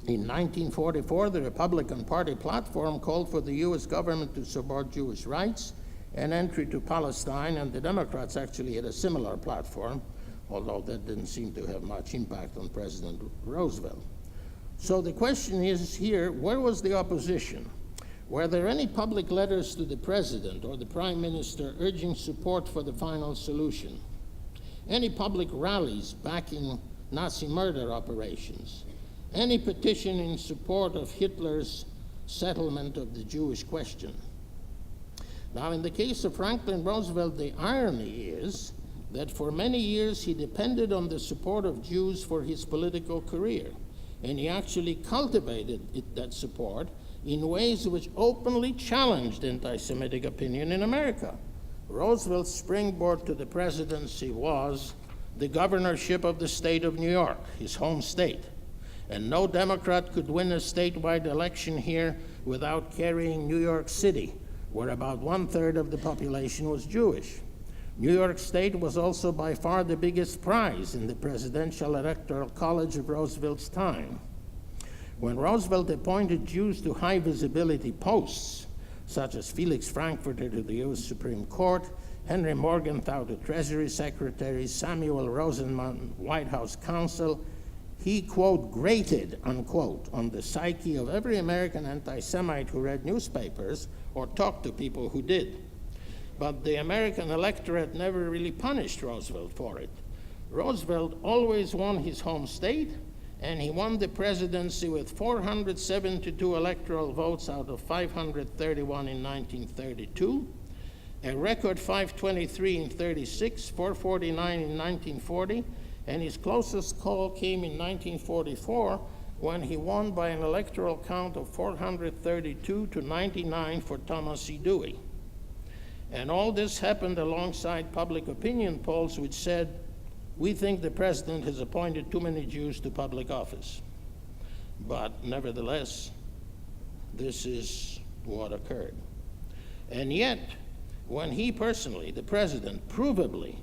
In 1944, the Republican Party platform called for the U.S. government to support Jewish rights and entry to Palestine, and the Democrats actually had a similar platform, although that didn't seem to have much impact on President Roosevelt. So the question is here, where was the opposition? Were there any public letters to the president or the prime minister urging support for the final solution? Any public rallies backing Nazi murder operations? Any petition in support of Hitler's settlement of the Jewish question? Now, in the case of Franklin Roosevelt, the irony is that for many years he depended on the support of Jews for his political career, and he actually cultivated that support in ways which openly challenged anti-Semitic opinion in America. Roosevelt's springboard to the presidency was the governorship of the state of New York, his home state. And no Democrat could win a statewide election here without carrying New York City, where about 1/3 of the population was Jewish. New York State was also by far the biggest prize in the presidential electoral college of Roosevelt's time. When Roosevelt appointed Jews to high visibility posts, such as Felix Frankfurter to the U.S. Supreme Court, Henry Morgenthau to Treasury Secretary, Samuel Rosenman, White House counsel, he, quote, grated, unquote, on the psyche of every American anti-Semite who read newspapers or talked to people who did. But the American electorate never really punished Roosevelt for it. Roosevelt always won his home state, and he won the presidency with 472 electoral votes out of 531 in 1932, a record 523 in 36, 449 in 1940, and his closest call came in 1944 when he won by an electoral count of 432 to 99 for Thomas E. Dewey. And all this happened alongside public opinion polls which said, "We think the president has appointed too many Jews to public office." But nevertheless, this is what occurred. And yet, when he personally, the president, provably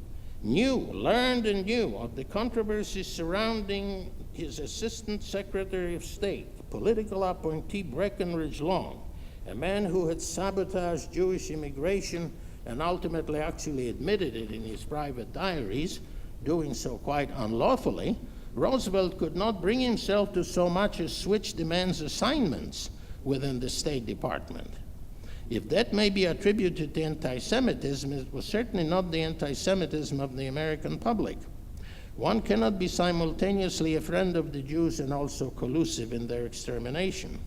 learned and knew of the controversies surrounding his Assistant Secretary of State, political appointee Breckinridge Long, a man who had sabotaged Jewish immigration and ultimately actually admitted it in his private diaries, doing so quite unlawfully, Roosevelt could not bring himself to so much as switch the man's assignments within the State Department. If that may be attributed to anti-Semitism, it was certainly not the anti-Semitism of the American public. One cannot be simultaneously a friend of the Jews and also collusive in their extermination.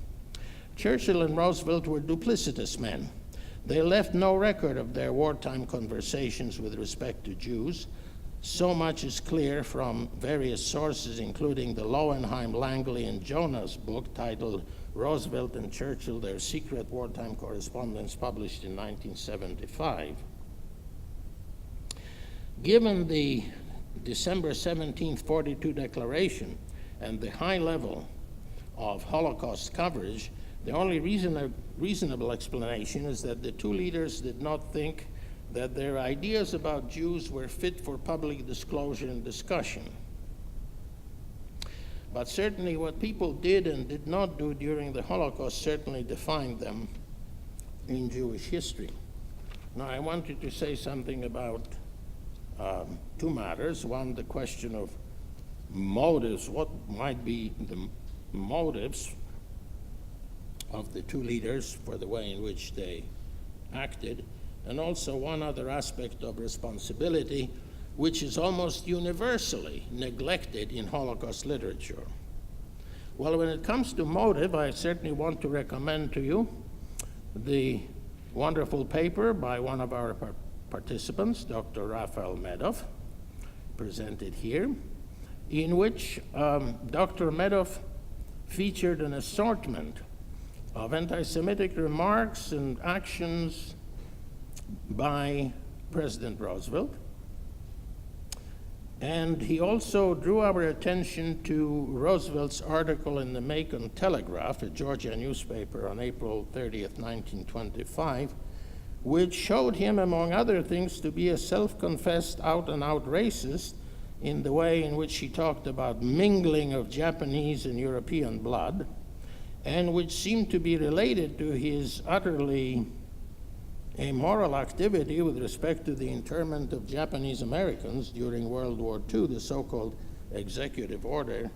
Churchill and Roosevelt were duplicitous men. They left no record of their wartime conversations with respect to Jews. So much is clear from various sources, including the Lowenheim, Langley, and Jonas book titled Roosevelt and Churchill, Their Secret Wartime Correspondence, published in 1975. Given the December 17, 1942 declaration and the high level of Holocaust coverage, the only reasonable explanation is that the two leaders did not think that their ideas about Jews were fit for public disclosure and discussion. But certainly what people did and did not do during the Holocaust certainly defined them in Jewish history. Now, I wanted to say something about two matters. One, the question of motives. What might be the motives of the two leaders for the way in which they acted? And also one other aspect of responsibility, which is almost universally neglected in Holocaust literature. Well, when it comes to motive, I certainly want to recommend to you the wonderful paper by one of our participants, Dr. Raphael Medoff, presented here, in which Dr. Medoff featured an assortment of anti-Semitic remarks and actions by President Roosevelt. And he also drew our attention to Roosevelt's article in the Macon Telegraph, a Georgia newspaper, on April 30th, 1925, which showed him, among other things, to be a self-confessed out-and-out racist in the way in which he talked about mingling of Japanese and European blood, and which seemed to be related to his utterly immoral activity with respect to the internment of Japanese Americans during World War II, the so-called Executive Order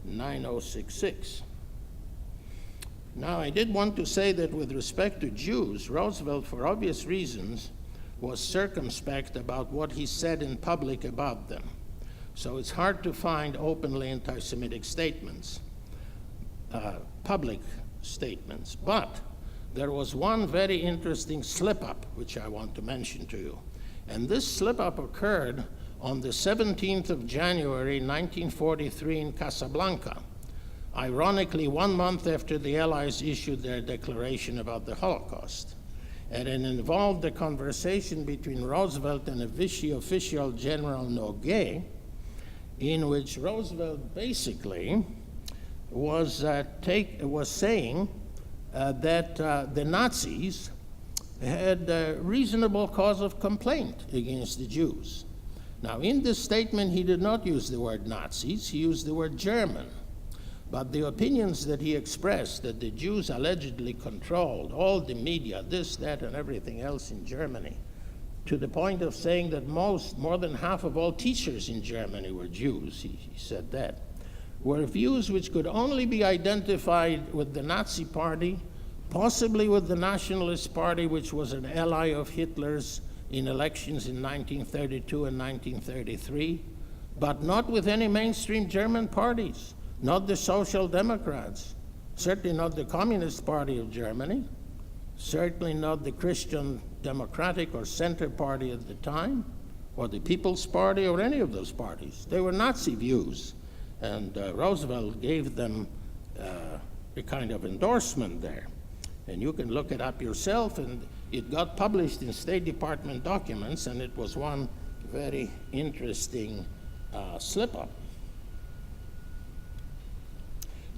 9066. Now, I did want to say that with respect to Jews, Roosevelt, for obvious reasons, was circumspect about what he said in public about them. So it's hard to find openly anti-Semitic statements, public statements. But there was one very interesting slip-up which I want to mention to you. And this slip-up occurred on the 17th of January, 1943 in Casablanca, ironically 1 month after the Allies issued their declaration about the Holocaust. And it involved a conversation between Roosevelt and a Vichy official, General Noguet, in which Roosevelt basically was saying that the Nazis had a reasonable cause of complaint against the Jews. Now, in this statement, he did not use the word Nazis, he used the word German. But the opinions that he expressed, that the Jews allegedly controlled all the media, this, that, and everything else in Germany, to the point of saying that more than half of all teachers in Germany were Jews, he said that, were views which could only be identified with the Nazi Party, possibly with the Nationalist Party, which was an ally of Hitler's in elections in 1932 and 1933, but not with any mainstream German parties, not the Social Democrats, certainly not the Communist Party of Germany, certainly not the Christian Democratic or Center Party at the time, or the People's Party, or any of those parties. They were Nazi views, and Roosevelt gave them a kind of endorsement there. And you can look it up yourself, and it got published in State Department documents, and it was one very interesting slip-up.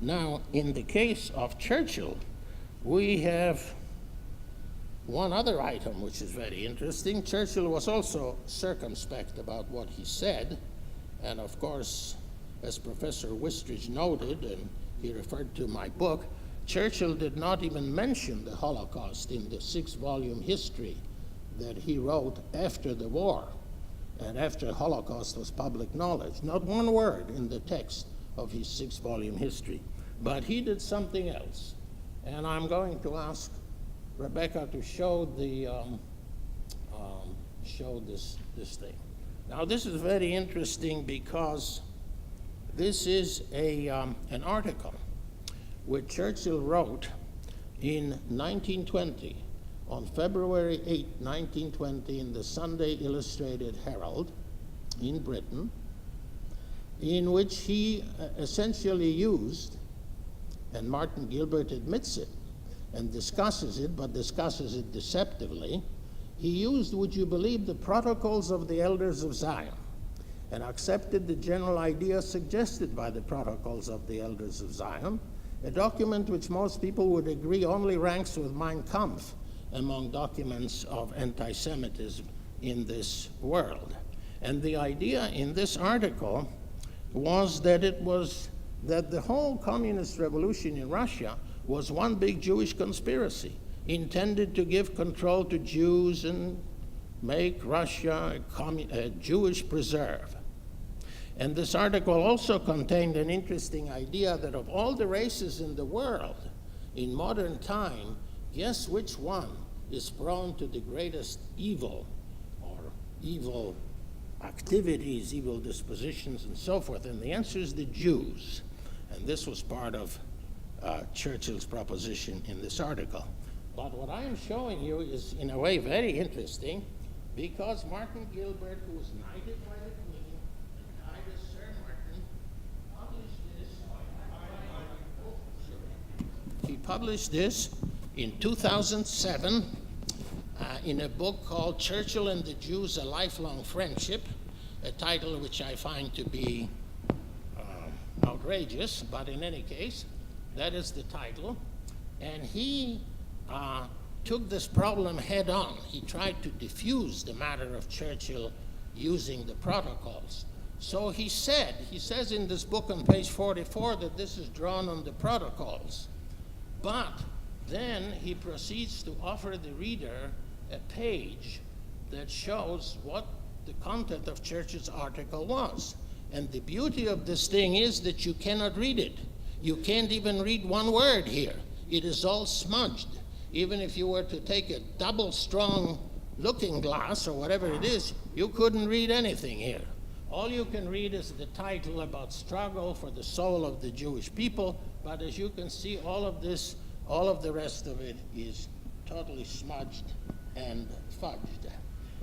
Now, in the case of Churchill, we have one other item which is very interesting. Churchill was also circumspect about what he said, and of course, as Professor Wistridge noted, and he referred to my book, Churchill did not even mention the Holocaust in the 6-volume history that he wrote after the war and after the Holocaust was public knowledge. Not one word in the text of his 6-volume history. But he did something else. And I'm going to ask Rebecca to show this thing. Now, this is very interesting because this is an article which Churchill wrote in 1920, on February 8, 1920, in the Sunday Illustrated Herald in Britain, in which he essentially used, and Martin Gilbert admits it and discusses it, but discusses it deceptively, he used, would you believe, the protocols of the elders of Zion, and accepted the general idea suggested by the protocols of the elders of Zion, a document which most people would agree only ranks with Mein Kampf among documents of anti-Semitism in this world. And the idea in this article was that the whole communist revolution in Russia was one big Jewish conspiracy intended to give control to Jews and make Russia a Jewish preserve. And this article also contained an interesting idea that of all the races in the world in modern time, guess which one is prone to the greatest evil, or evil activities, evil dispositions, and so forth? And the answer is the Jews. And this was part of Churchill's proposition in this article. But what I am showing you is, in a way, very interesting, because Martin Gilbert, who was knighted by the Queen, and died as Sir Martin, published this in 2007 in a book called Churchill and the Jews, A Lifelong Friendship, a title which I find to be outrageous, but in any case, that is the title. And he took this problem head on. He tried to diffuse the matter of Churchill using the protocols. So he says in this book on page 44 that this is drawn on the protocols. But then he proceeds to offer the reader a page that shows what the content of Churchill's article was. And the beauty of this thing is that you cannot read it. You can't even read one word here. It is all smudged. Even if you were to take a double strong looking glass or whatever it is, you couldn't read anything here. All you can read is the title about struggle for the soul of the Jewish people, but as you can see, all of the rest of it is totally smudged and fudged.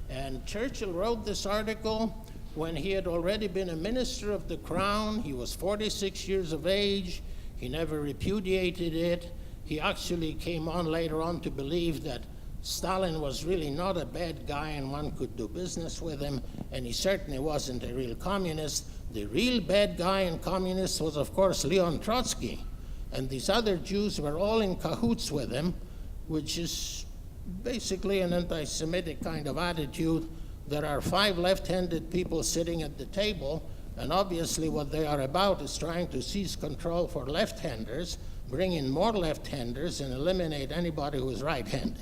And Churchill wrote this article when he had already been a minister of the crown. He was 46 years of age. He never repudiated it. He actually came on later on to believe that Stalin was really not a bad guy and one could do business with him, and he certainly wasn't a real communist. The real bad guy and communist was, of course, Leon Trotsky, and these other Jews were all in cahoots with him, which is basically an anti-Semitic kind of attitude. There are 5 left-handed people sitting at the table, and obviously what they are about is trying to seize control for left-handers, bring in more left-handers, and eliminate anybody who is right-handed.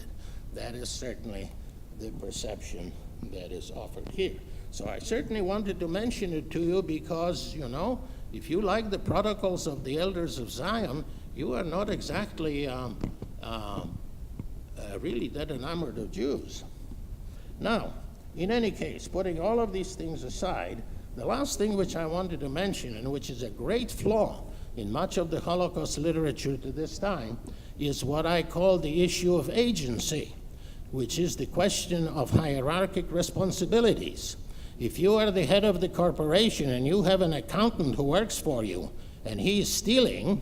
That is certainly the perception that is offered here. So I certainly wanted to mention it to you because, you know, if you like the protocols of the elders of Zion, you are not exactly really that enamored of Jews. Now, in any case, putting all of these things aside, The last thing which I wanted to mention, and which is a great flaw in much of the Holocaust literature to this time, is what I call the issue of agency, which is the question of hierarchic responsibilities. If you are the head of the corporation and you have an accountant who works for you and he is stealing,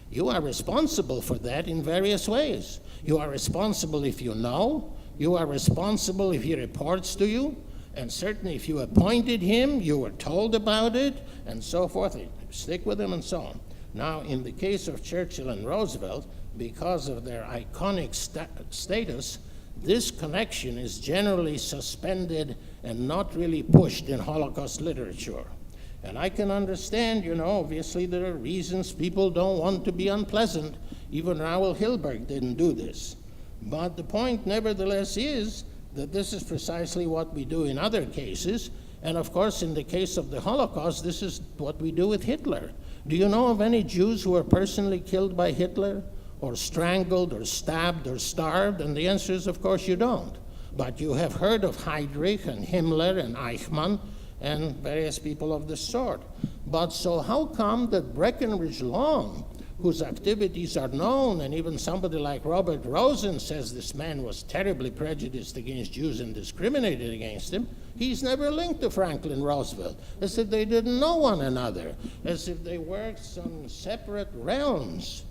you are responsible for that in various ways. You are responsible if you know, you are responsible if he reports to you, and certainly if you appointed him, you were told about it, and so forth. Stick with him and so on. Now, in the case of Churchill and Roosevelt, because of their iconic status, this connection is generally suspended and not really pushed in Holocaust literature. And I can understand, obviously there are reasons people don't want to be unpleasant. Even Raoul Hilberg didn't do this. But the point, nevertheless, is that this is precisely what we do in other cases. And of course, in the case of the Holocaust, this is what we do with Hitler. Do you know of any Jews who were personally killed by Hitler, or strangled, or stabbed, or starved? And the answer is, of course, you don't. But you have heard of Heydrich and Himmler and Eichmann and various people of this sort. But so how come that Breckinridge Long, whose activities are known, and even somebody like Robert Rosen says this man was terribly prejudiced against Jews and discriminated against them, he's never linked to Franklin Roosevelt, as if they didn't know one another, as if they worked on separate realms.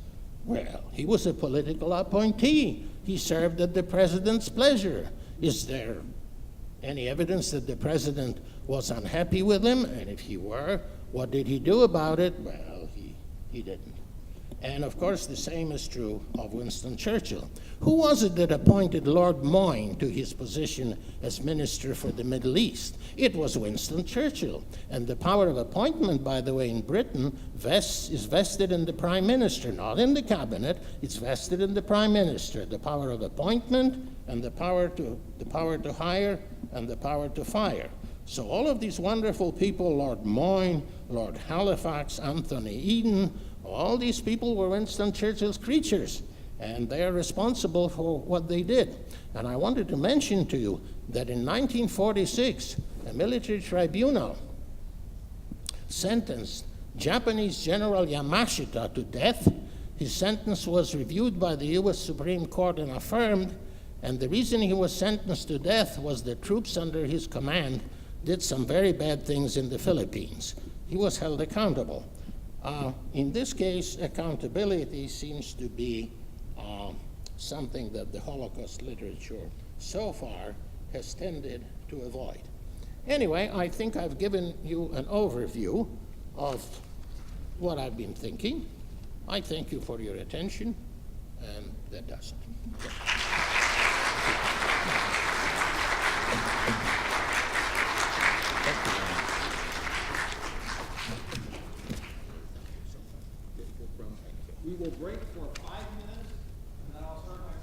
Well, he was a political appointee. He served at the president's pleasure. Is there any evidence that the president was unhappy with him? And if he were, what did he do about it? Well, he didn't. And of course, the same is true of Winston Churchill. Who was it that appointed Lord Moyne to his position as Minister for the Middle East? It was Winston Churchill. And the power of appointment, by the way, in Britain is vested in the Prime Minister, not in the Cabinet. It's vested in the Prime Minister. The power of appointment and the power to hire and the power to fire. So all of these wonderful people, Lord Moyne, Lord Halifax, Anthony Eden, all these people were Winston Churchill's creatures, and they are responsible for what they did. And I wanted to mention to you that in 1946, a military tribunal sentenced Japanese General Yamashita to death. His sentence was reviewed by the U.S. Supreme Court and affirmed, and the reason he was sentenced to death was that troops under his command did some very bad things in the Philippines. He was held accountable. In this case, accountability seems to be something that the Holocaust literature so far has tended to avoid. Anyway, I think I've given you an overview of what I've been thinking. I thank you for your attention, and that does it. We will break for 5 minutes, and then I'll start my